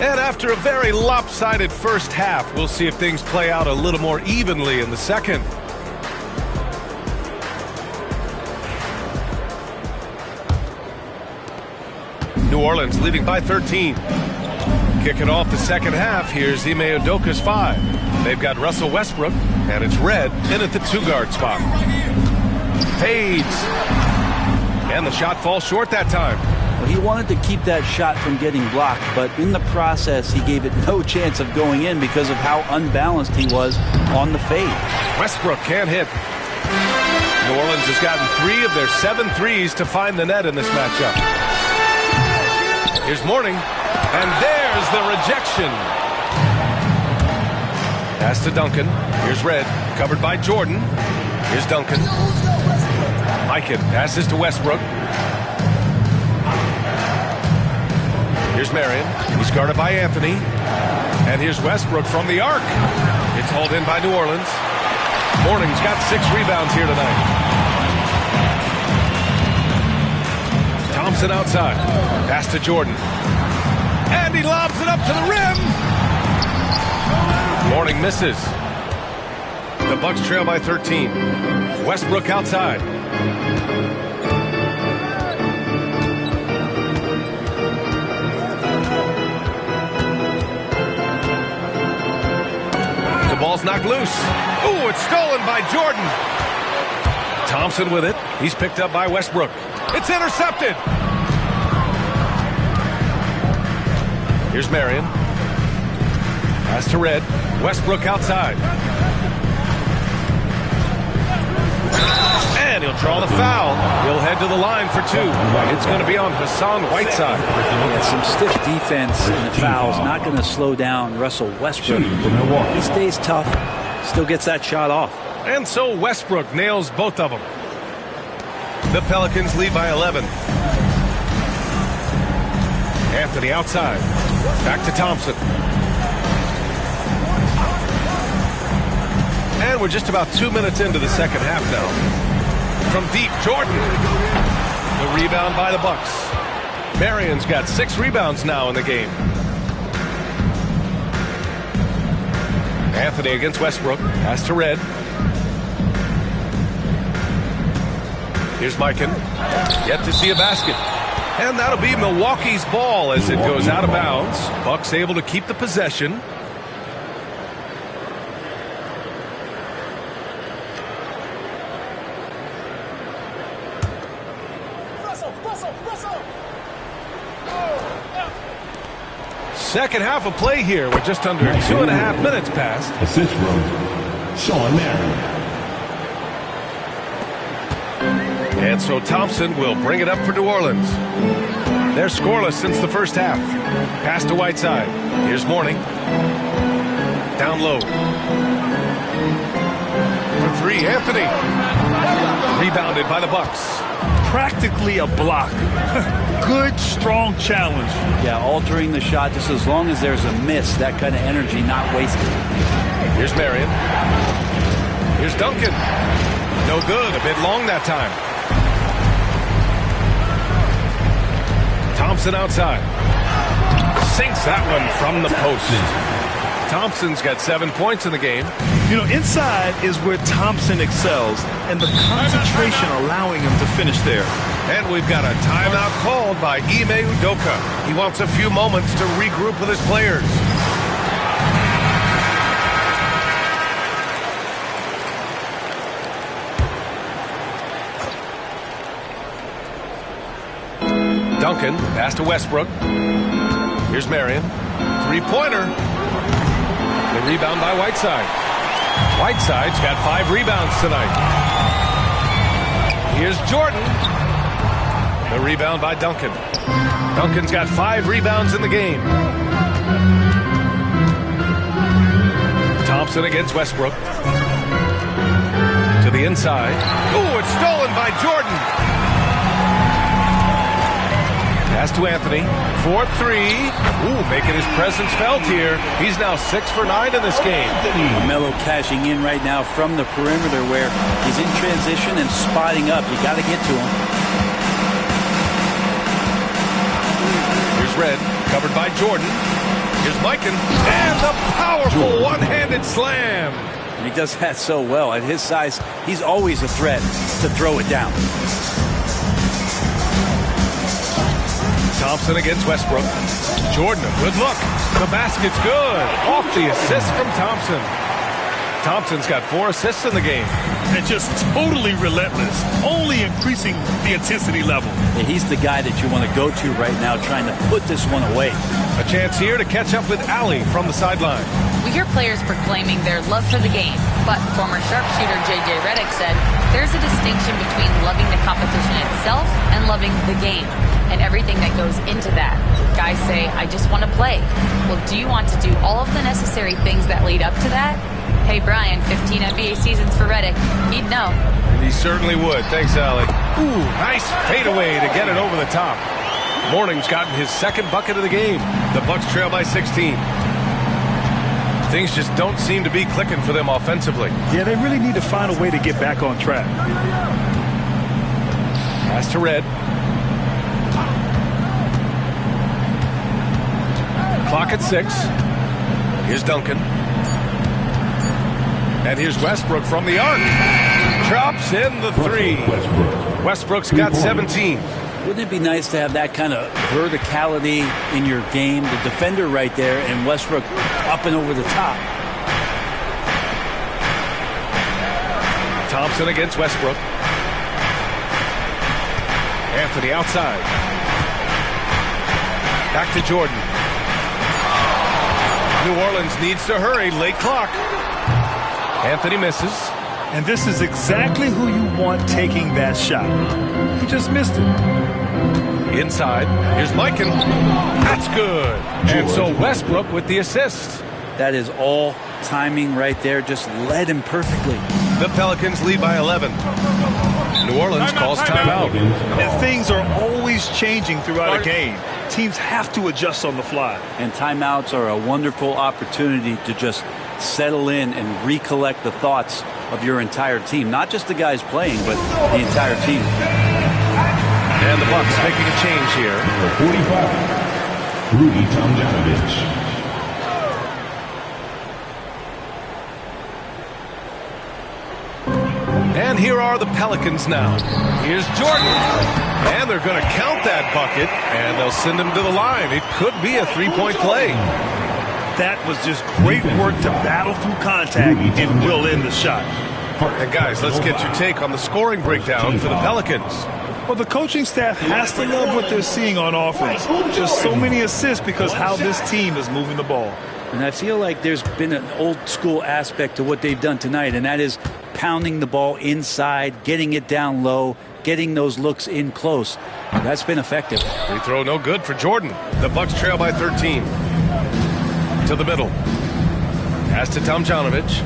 And after a very lopsided first half, we'll see if things play out a little more evenly in the second. New Orleans leading by 13. Kicking off the second half, here's Ime Udoka's 5. They've got Russell Westbrook, and it's Red in at the 2-guard spot. Fades. And the shot falls short that time. Well, he wanted to keep that shot from getting blocked, but in the process, he gave it no chance of going in because of how unbalanced he was on the fade. Westbrook can't hit. New Orleans has gotten 3 of their 7 threes to find the net in this matchup. Here's Mourning, and there's the rejection. Pass to Duncan. Here's Red, covered by Jordan. Here's Duncan. Mikan passes to Westbrook. Here's Marion. He's guarded by Anthony. And here's Westbrook from the arc. It's hauled in by New Orleans. Mourning's got 6 rebounds here tonight. Thompson outside. Pass to Jordan. And he lobs it up to the rim. Mourning misses. The Bucks trail by 13. Westbrook outside. Ball's knocked loose. Ooh, it's stolen by Jordan. Thompson with it. He's picked up by Westbrook. It's intercepted. Here's Marion. Pass to Red. Westbrook outside. And he'll draw the foul. He'll head to the line for 2. It's going to be on Hassan Whiteside. Yeah, some stiff defense and the foul's not going to slow down Russell Westbrook. He stays tough, still gets that shot off. And so Westbrook nails both of them. The Pelicans lead by 11. Anthony outside. Back to Thompson. And we're just about 2 minutes into the second half now. From deep, Jordan. The rebound by the Bucks. Marion's got 6 rebounds now in the game. Anthony against Westbrook. Pass to Red. Here's Mikan. Yet to see a basket. And that'll be Milwaukee's ball as it goes out of bounds. Bucks able to keep the possession. Second half of play here with just under 2.5 minutes passed. Assist from Sean Marion. And so Thompson will bring it up for New Orleans. They're scoreless since the first half. Pass to Whiteside. Here's Mourning. Down low. For three, Anthony. Rebounded by the Bucks. Practically a block. Good, strong challenge. Yeah, altering the shot just as long as there's a miss. That kind of energy not wasted. Here's Marion. Here's Duncan. No good. A bit long that time. Thompson outside. Sinks that one from the post. Thompson's got 7 points in the game. You know, inside is where Thompson excels, and the concentration allowing him to finish there. And we've got a timeout called by Ime Udoka. He wants a few moments to regroup with his players. Duncan, pass to Westbrook. Here's Marion. Three-pointer. The rebound by Whiteside. Whiteside's got 5 rebounds tonight. Here's Jordan. The rebound by Duncan. Duncan's got 5 rebounds in the game. Thompson against Westbrook. To the inside. Ooh, it's stolen by Jordan. Pass to Anthony. 4-3. Ooh, making his presence felt here. He's now 6 for 9 in this game. Melo cashing in right now from the perimeter where he's in transition and spotting up. You got to get to him. Here's Red, covered by Jordan. Here's Mikan, and the powerful one-handed slam. And he does that so well. At his size, he's always a threat to throw it down. Thompson against Westbrook. Jordan, a good look. The basket's good. Off the assist from Thompson. Thompson's got 4 assists in the game. And just totally relentless, only increasing the intensity level. Yeah, he's the guy that you want to go to right now, trying to put this one away. A chance here to catch up with Ali from the sideline. We hear players proclaiming their love for the game, but former sharpshooter J.J. Redick said there's a distinction between loving the competition itself and loving the game and everything that goes into that. Guys say, I just want to play. Well, do you want to do all of the necessary things that lead up to that? Hey, Brian, 15 NBA seasons for Redick. He'd know. He certainly would. Thanks, Ali. Ooh, nice fadeaway to get it over the top. Mourning's gotten his 2nd bucket of the game. The Bucks trail by 16. Things just don't seem to be clicking for them offensively. Yeah, they really need to find a way to get back on track. Pass to Red. Clock at 6. Here's Duncan. And here's Westbrook from the arc. Drops in the 3. Westbrook's got 17. Wouldn't it be nice to have that kind of verticality in your game? The defender right there and Westbrook up and over the top. Thompson against Westbrook. Anthony outside. Back to Jordan. New Orleans needs to hurry. Late clock. Anthony misses. And this is exactly who you want taking that shot. He just missed it. Inside. Here's Mikan. That's good. And so Westbrook with the assist. That is all timing right there. Just led him perfectly. The Pelicans lead by 11. New Orleans calls timeout. And things are always changing throughout a game. Teams have to adjust on the fly. And timeouts are a wonderful opportunity to just settle in and recollect the thoughts of your entire team. Not just the guys playing, but the entire team. And the Bucks making a change here. Number 45, Rudy Tomjanovich. here are the Pelicans now. Here's Jordan. And they're going to count that bucket, and they'll send him to the line. It could be a three-point play. That was just great work to battle through contact and will in the shot. And guys, let's get your take on the scoring breakdown for the Pelicans. Well, the coaching staff has to love what they're seeing on offense. Just so many assists because how this team is moving the ball. And I feel like there's been an old school aspect to what they've done tonight, and that is pounding the ball inside, getting it down low, getting those looks in close. That's been effective. Free throw no good for Jordan. The Bucks trail by 13. To the middle. Pass to Tomjanovich.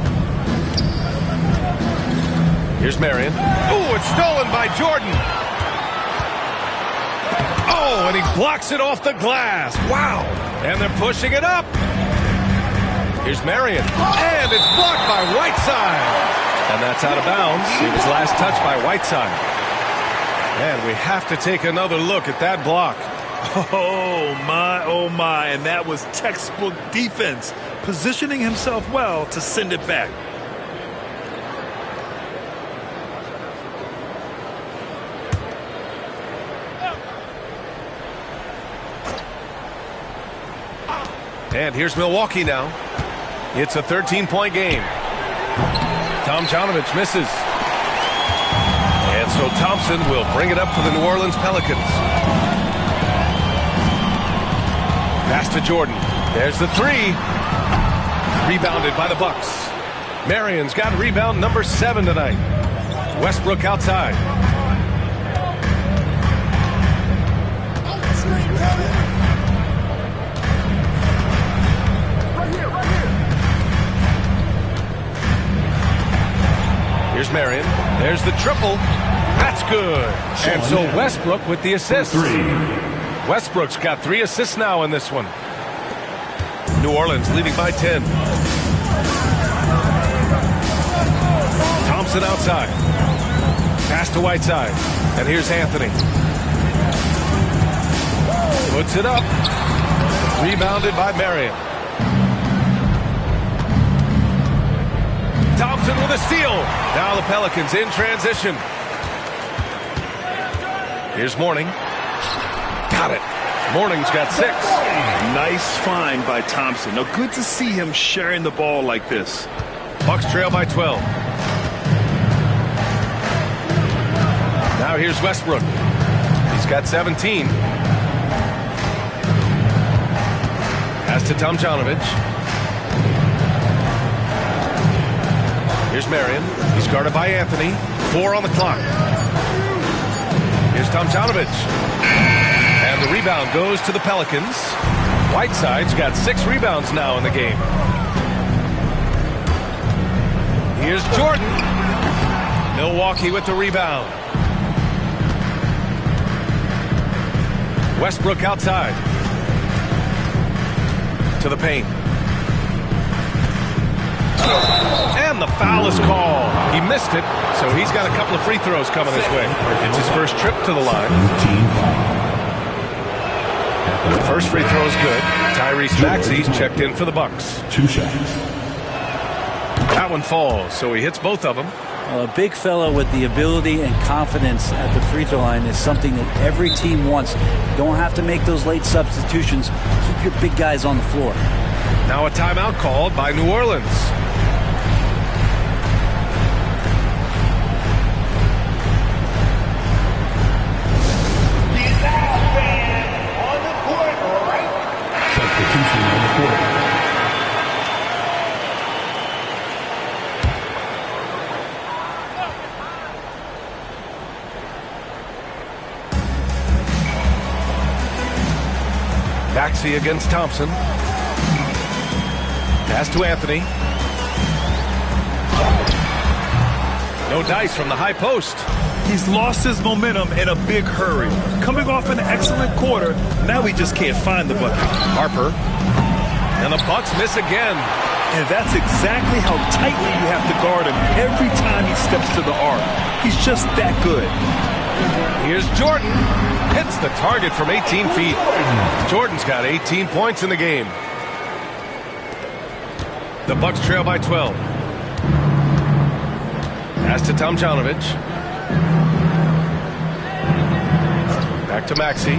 Here's Marion. Ooh, it's stolen by Jordan. Oh, and he blocks it off the glass. Wow. And they're pushing it up. Here's Marion. And it's blocked by Whiteside. And that's out of bounds. It was last touched by Whiteside. And we have to take another look at that block. Oh, my. And that was textbook defense. Positioning himself well to send it back. And here's Milwaukee now. It's a 13-point game. Tomjanovich misses. And so Thompson will bring it up for the New Orleans Pelicans. Pass to Jordan. There's the three. Rebounded by the Bucks. Marion's got rebound number 7 tonight. Westbrook outside. Here's Marion. There's the triple. That's good. And so Westbrook with the assist. Westbrook's got 3 assists now in this one. New Orleans leading by 10. Thompson outside. Pass to Whiteside. And here's Anthony. Puts it up. Rebounded by Marion. Thompson with a steal. Now the Pelicans in transition. Here's Mourning. Got it. Mourning's got 6. Nice find by Thompson. Now good to see him sharing the ball like this. Bucks trail by 12. Now here's Westbrook. He's got 17. Pass to Tomjanovich. Here's Marion. He's guarded by Anthony. 4 on the clock. Here's Tomjanovich. And the rebound goes to the Pelicans. Whiteside's got 6 rebounds now in the game. Here's Jordan. Milwaukee with the rebound. Westbrook outside. To the paint. And the foul is called. He missed it, so he's got a couple of free throws coming his way. It's his first trip to the line. The first free throw is good. Tyrese Maxey's checked in for the Bucks. 2 shots. That one falls, so he hits both of them. Well, a big fellow with the ability and confidence at the free throw line is something that every team wants. You don't have to make those late substitutions. Keep your big guys on the floor. Now a timeout called by New Orleans. Substitution on the court. Maxey against Thompson. Pass to Anthony. No dice from the high post. He's lost his momentum in a big hurry. Coming off an excellent quarter, now he just can't find the bucket. Harper. And the Bucks miss again. And that's exactly how tightly you have to guard him every time he steps to the arc. He's just that good. Here's Jordan. Hits the target from 18 feet. Jordan's got 18 points in the game. The Bucks trail by 12. Pass to Tomjanovich. Back to Maxey.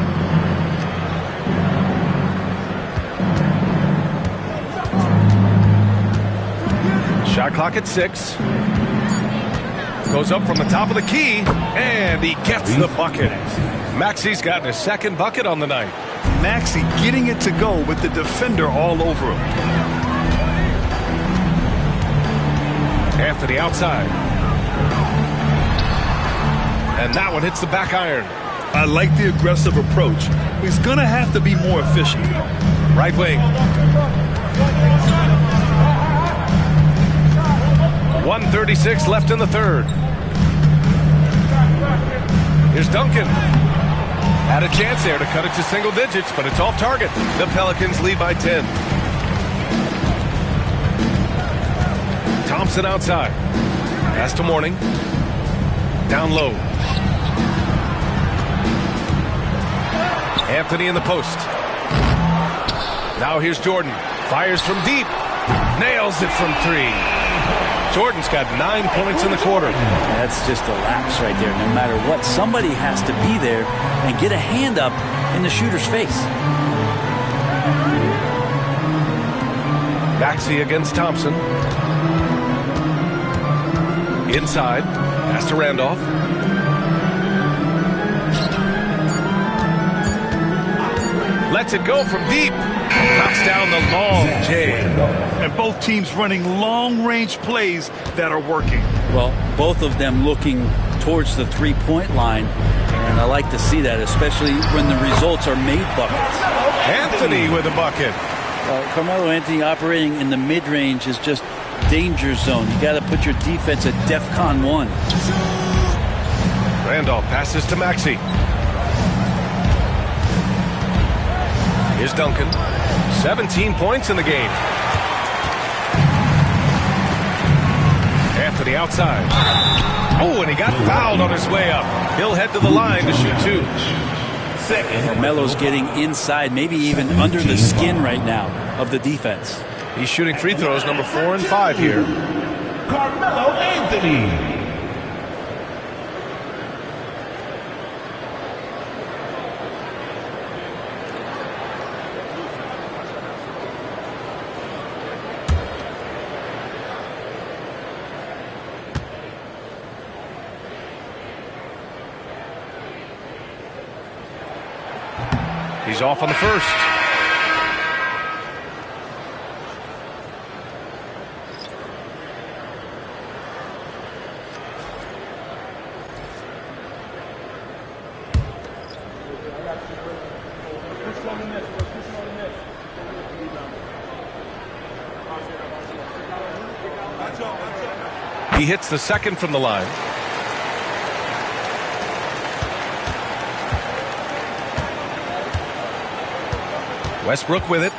Shot clock at 6. Goes up from the top of the key, and he gets the bucket. Maxey's gotten his second bucket on the night. Maxey getting it to go with the defender all over him. Anthony outside. And that one hits the back iron. I like the aggressive approach. He's going to have to be more efficient. Right wing. 1:36 left in the third. Here's Duncan. Had a chance there to cut it to single digits, but it's off target. The Pelicans lead by 10. Thompson outside. Pass to Mourning. Down low. Anthony in the post. Now here's Jordan. Fires from deep. Nails it from 3. Jordan's got 9 points in the quarter. That's just a lapse right there. No matter what, somebody has to be there and get a hand up in the shooter's face. Maxey against Thompson. Inside. Pass to Randolph. Lets it go from deep. Knocks down the long J. And both teams running long-range plays that are working. Well, both of them looking towards the three-point line, and I like to see that, especially when the results are made buckets. Anthony with a bucket. Carmelo Anthony operating in the mid-range is just danger zone. You got to put your defense at DEFCON 1. Randolph passes to Maxey. Here's Duncan. 17 points in the game. Anthony outside. Oh, and he got fouled on his way up. He'll head to the line to shoot 2. Carmelo's getting inside, maybe even under the skin right now of the defense. He's shooting free throws number 4 and 5 here. Carmelo Anthony. He's off on the first. He hits the second from the line. Westbrook with it.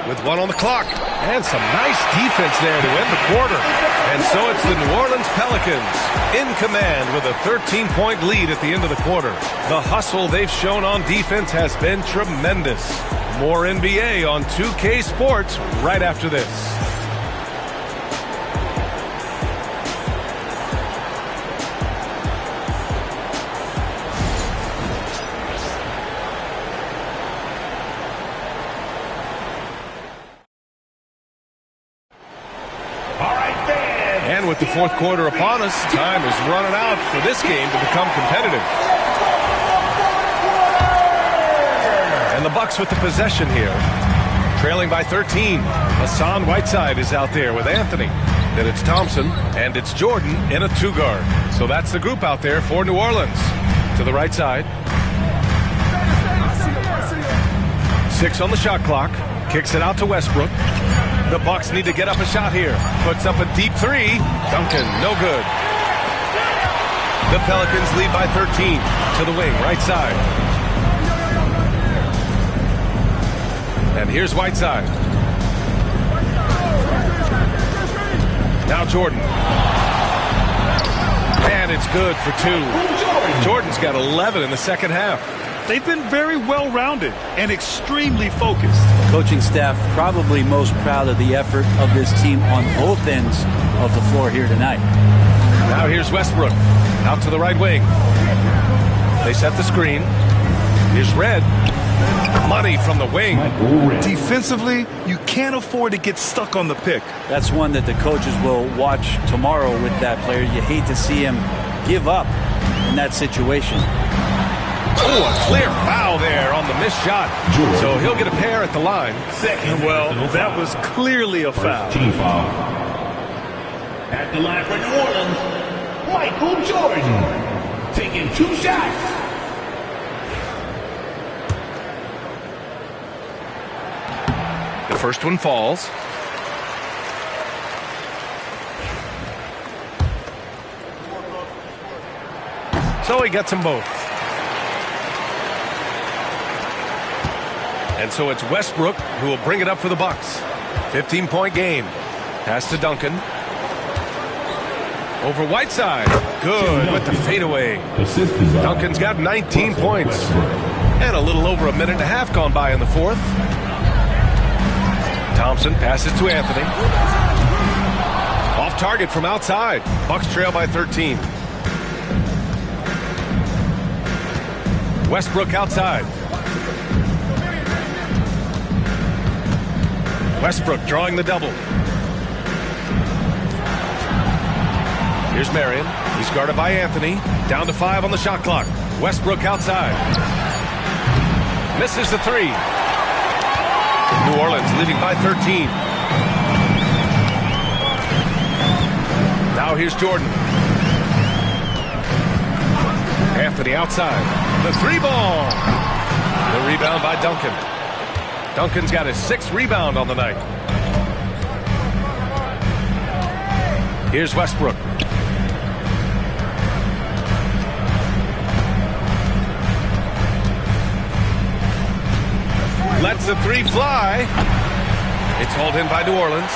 With 1 on the clock. And some nice defense there to end the quarter. And so it's the New Orleans Pelicans in command with a 13-point lead at the end of the quarter. The hustle they've shown on defense has been tremendous. More NBA on 2K Sports right after this. And with the fourth quarter upon us, time is running out for this game to become competitive. And the Bucks with the possession here. Trailing by 13. Hassan Whiteside is out there with Anthony. Then it's Thompson, and it's Jordan in a 2-guard. So that's the group out there for New Orleans. To the right side. 6 on the shot clock. Kicks it out to Westbrook. The Bucks need to get up a shot here. Puts up a deep 3. Duncan, no good. The Pelicans lead by 13. To the wing, right side. And here's Whiteside. Now Jordan. And it's good for 2. Jordan's got 11 in the second half. they've been very well-rounded and extremely focused. Coaching staff probably most proud of the effort of this team on both ends of the floor here tonight. Now here's Westbrook out to the right wing. They set the screen. Here's Red. Money from the wing. Defensively, you can't afford to get stuck on the pick. That's one that the coaches will watch tomorrow with that player. You hate to see him give up in that situation. Oh, a clear foul there on the missed shot. So he'll get a pair at the line. Well, that was clearly a foul. Team foul. At the line for New Orleans, Michael Jordan. Taking 2 shots. The first one falls. So he gets them both. And so it's Westbrook who will bring it up for the Bucks. 15-point game. Pass to Duncan. Over Whiteside. Good with the fadeaway. Duncan's got 19 points. And a little over a minute and a half gone by in the fourth. Thompson passes to Anthony. Off target from outside. Bucks trail by 13. Westbrook outside. Westbrook drawing the double. Here's Marion. He's guarded by Anthony. Down to 5 on the shot clock. Westbrook outside. Misses the 3. New Orleans leading by 13. Now here's Jordan. Anthony outside. The 3 ball. The rebound by Duncan. Duncan's got his 6th rebound on the night. Here's Westbrook. Lets the 3 fly. It's hauled in by New Orleans.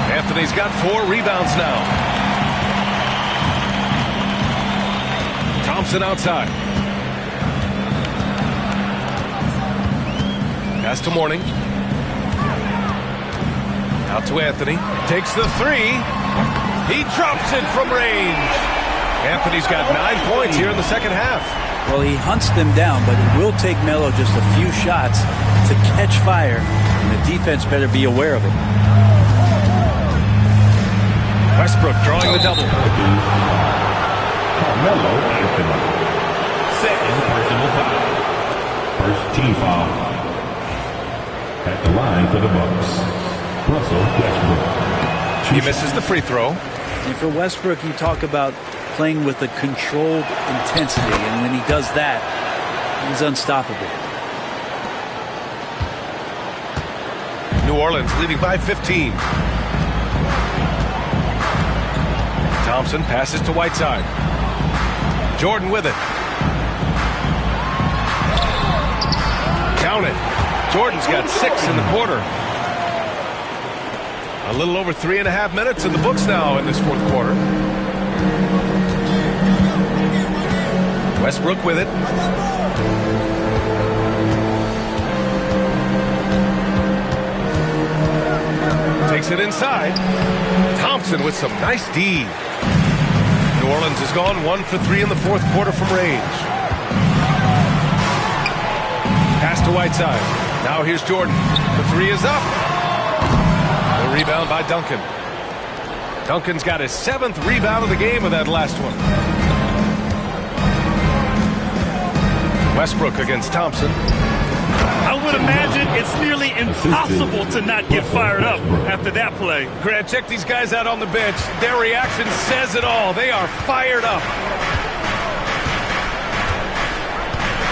Anthony's got 4 rebounds now. Thompson outside. Pass to Mourning. Out to Anthony. Takes the 3. He drops it from range. Anthony's got 9 points here in the second half. Well, he hunts them down, but it will take Melo just a few shots to catch fire, and the defense better be aware of it. Westbrook drawing the double. Carmelo Anthony. Second personal foul. First team foul. At the line for the Bucks, Russell Westbrook. He misses the free throw. And for Westbrook, you talk about playing with a controlled intensity, and when he does that, he's unstoppable. New Orleans leading by 15. Thompson passes to Whiteside. Jordan with it. Count it. Jordan's got 6 in the quarter. A little over 3.5 minutes in the books now in this fourth quarter. Westbrook with it. Takes it inside. Thompson with some nice D. New Orleans has gone 1 for 3 in the fourth quarter from range. Pass to Whiteside. Now here's Jordan. The 3 is up. The rebound by Duncan. Duncan's got his 7th rebound of the game with that last one. Westbrook against Thompson. I would imagine it's nearly impossible to not get fired up after that play. Grant, check these guys out on the bench. Their reaction says it all. They are fired up.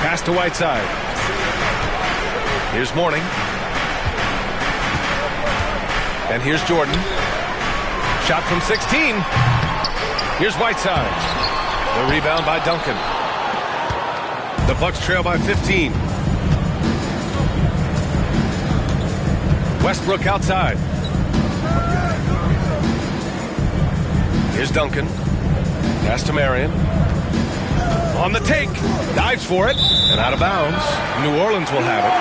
Pass to Whiteside. Here's Mourning. And here's Jordan. Shot from 16. Here's Whiteside. The rebound by Duncan. The Bucks trail by 15. Westbrook outside. Here's Duncan. Pass to Marion. On the take. Dives for it. And out of bounds. New Orleans will have it.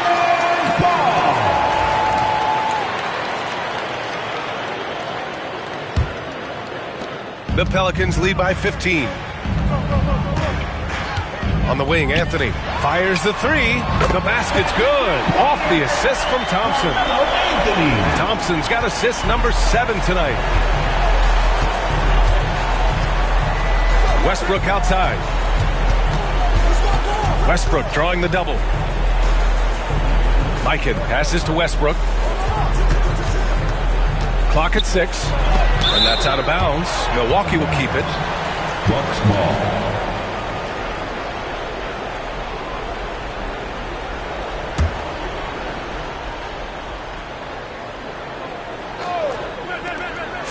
The Pelicans lead by 15. On the wing, Anthony fires the three. The basket's good. Off the assist from Thompson. Thompson's got assist number 7 tonight. Westbrook outside. Westbrook drawing the double. Mikan passes to Westbrook. Clock at 6. And that's out of bounds. Milwaukee will keep it. Bucks ball.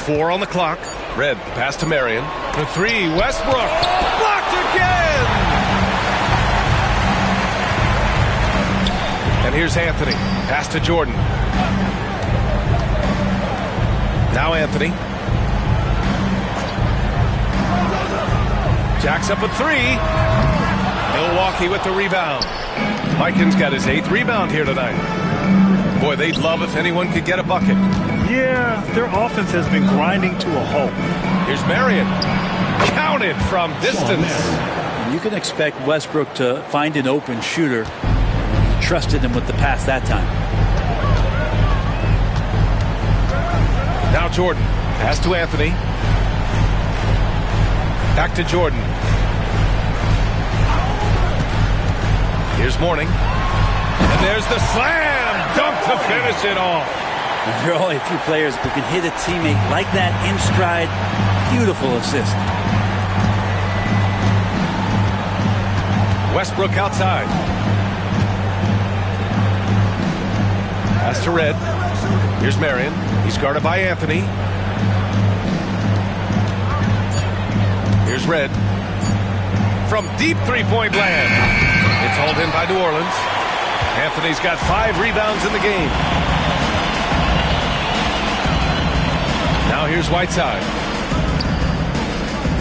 Four on the clock. Red, pass to Marion. The three, Westbrook. Blocked again! And here's Anthony. Pass to Jordan. Now Anthony. Jacks up a three. Milwaukee with the rebound. Mikan's got his 8th rebound here tonight. Boy, they'd love if anyone could get a bucket. Yeah, their offense has been grinding to a halt. Here's Marion. Counted from distance. And you can expect Westbrook to find an open shooter. He trusted him with the pass that time. Now Jordan. Pass to Anthony. Back to Jordan. Here's Mourning. And there's the slam dunk to finish it off. There are only a few players who can hit a teammate like that in stride. Beautiful assist. Westbrook outside. Pass to Red. Here's Marion. He's guarded by Anthony. Here's Red. From deep three-point land. It's hauled in by New Orleans. Anthony's got 5 rebounds in the game. Now here's Whiteside.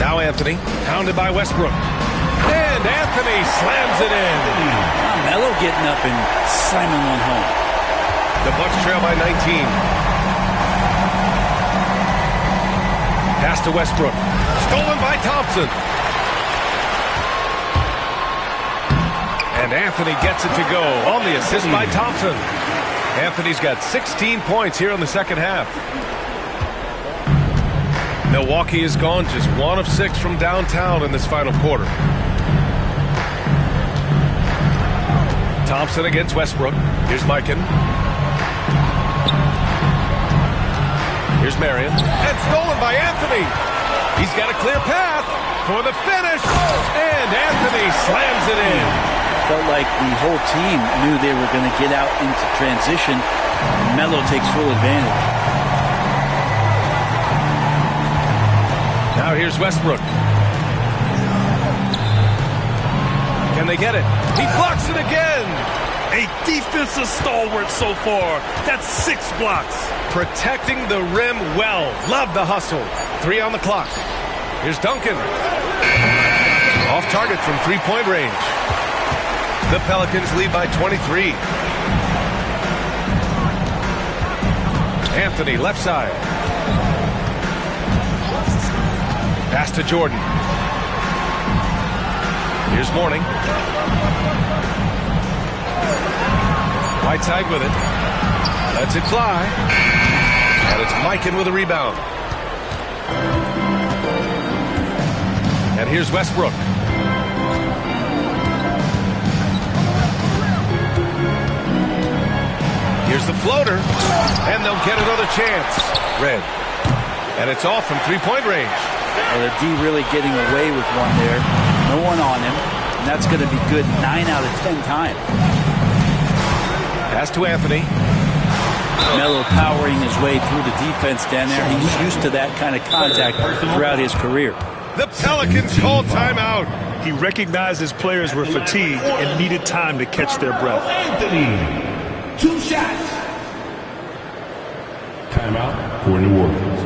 Now Anthony, pounded by Westbrook. And Anthony slams it in. Melo getting up and slamming one home. The Bucks trail by 19. Pass to Westbrook. Stolen by Thompson. And Anthony gets it to go on the assist by Thompson. Anthony's got 16 points here in the second half. Milwaukee is gone just 1 of 6 from downtown in this final quarter. Thompson against Westbrook. Here's Mikan. Here's Marion. And stolen by Anthony. He's got a clear path for the finish. And Anthony slams it in. Felt like the whole team knew they were going to get out into transition. Melo takes full advantage. Now here's Westbrook. Can they get it? He blocks it again. A defensive stalwart so far. That's 6 blocks. Protecting the rim well. Love the hustle. 3 on the clock. Here's Duncan. Off target from three-point range. The Pelicans lead by 23. Anthony, left side. Pass to Jordan. Here's Mourning. Whiteside with it. Lets it fly. And it's Mikan with a rebound. And here's Westbrook. Here's the floater. And they'll get another chance. Red. And it's off from three-point range. Well, the D really getting away with one there. No one on him. And that's going to be good 9 out of 10 times. Pass to Anthony. Melo powering his way through the defense down there. He's used to that kind of contact throughout his career. The Pelicans call timeout. He recognized his players were fatigued and needed time to catch their breath. Anthony, 2 shots. Timeout for New Orleans.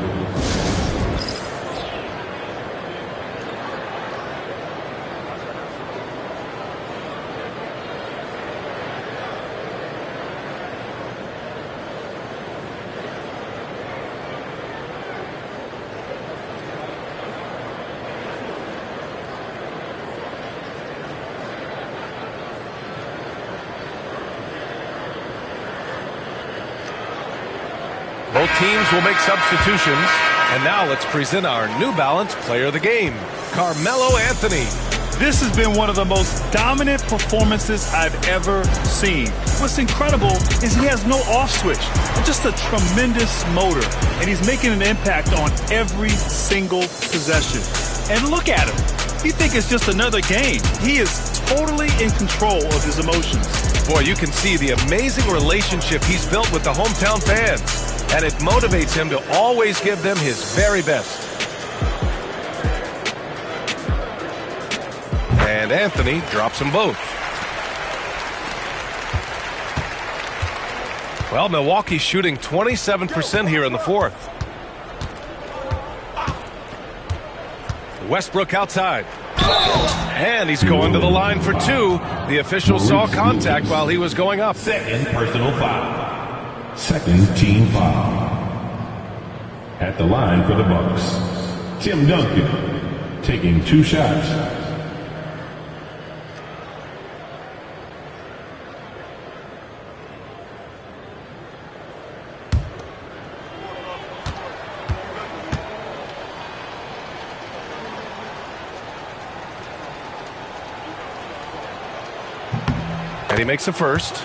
Both teams will make substitutions. And now let's present our New Balance Player of the Game, Carmelo Anthony. This has been one of the most dominant performances I've ever seen. What's incredible is he has no off switch, just a tremendous motor, and he's making an impact on every single possession. And look at him. You think it's just another game. He is totally in control of his emotions. Boy, you can see the amazing relationship he's built with the hometown fans, and it motivates him to always give them his very best. And Anthony drops them both. Well, Milwaukee's shooting 27% here in the fourth. Westbrook outside. And he's going to the line for two. The official saw contact while he was going up. Second personal foul. Second team foul. At the line for the Bucks, Tim Duncan taking 2 shots. And he makes the first.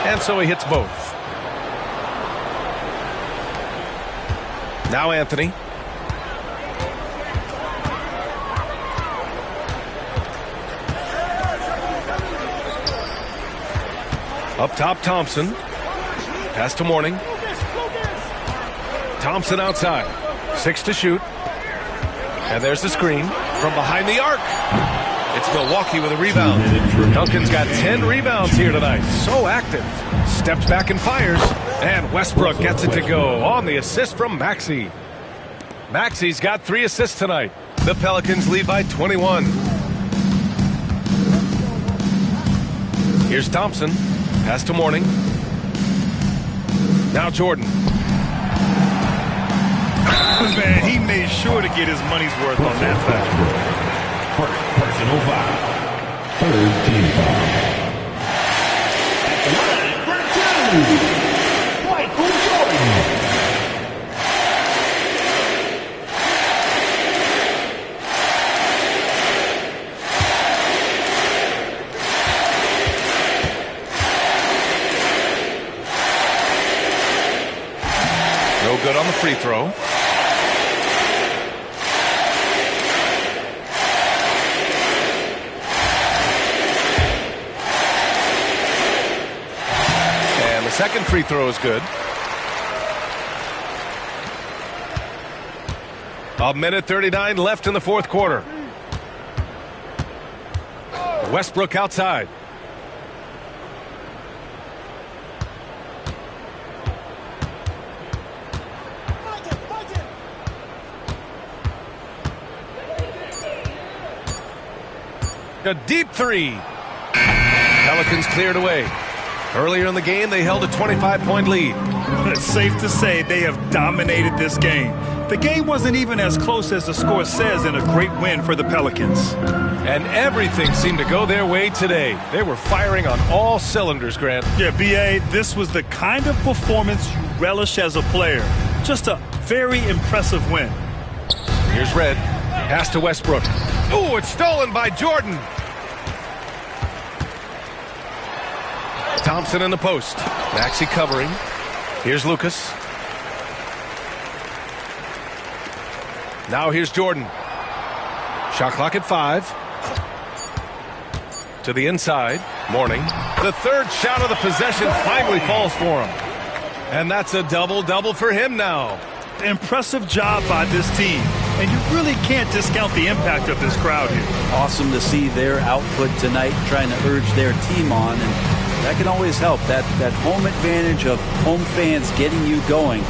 And so he hits both. Now Anthony. Up top, Thompson. Pass to Mourning. Thompson outside. 6 to shoot. And there's the screen from behind the arc. It's Milwaukee with a rebound. Duncan's got 10 rebounds here tonight. So active. Steps back and fires. And Westbrook gets it to go on the assist from Maxey. Maxey's got 3 assists tonight. The Pelicans lead by 21. Here's Thompson. Pass to Mourning. Now Jordan. Man, he made sure to get his money's worth on that fact. First personal foul. Third team foul. At the line for 2, Michael Jordan. No good on the free throw. Second free throw is good. 1:39 left in the fourth quarter. Westbrook outside. A deep three. Pelicans cleared away. Earlier in the game, they held a 25-point lead. It's safe to say they have dominated this game. The game wasn't even as close as the score says in a great win for the Pelicans. And everything seemed to go their way today. They were firing on all cylinders, Grant. Yeah, B.A., this was the kind of performance you relish as a player. Just a very impressive win. Here's Red. Pass to Westbrook. Ooh, it's stolen by Jordan. Thompson in the post. Maxey covering. Here's Lucas. Now here's Jordan. Shot clock at 5. To the inside. Mourning. The third shot of the possession finally falls for him. And that's a double-double for him now. Impressive job by this team. And you really can't discount the impact of this crowd here. Awesome to see their output tonight, trying to urge their team on. And that can always help. That home advantage of home fans getting you going,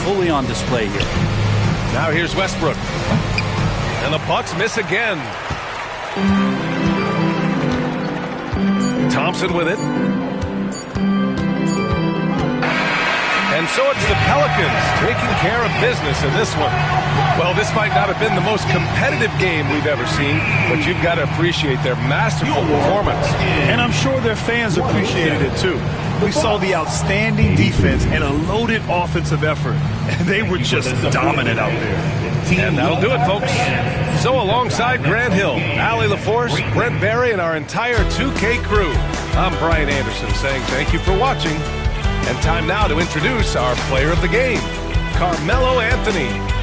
fully on display here. Now here's Westbrook. And the Bucks miss again. Thompson with it. And so it's the Pelicans taking care of business in this one. Well, this might not have been the most competitive game we've ever seen, but you've got to appreciate their masterful performance. And I'm sure their fans appreciated it too. We saw the outstanding defense and a loaded offensive effort. And they were just dominant out there. And that'll do it, folks. So alongside Grant Hill, Allie LaForce, Brent Barry, and our entire 2K crew, I'm Brian Anderson saying thank you for watching. And time now to introduce our player of the game, Carmelo Anthony.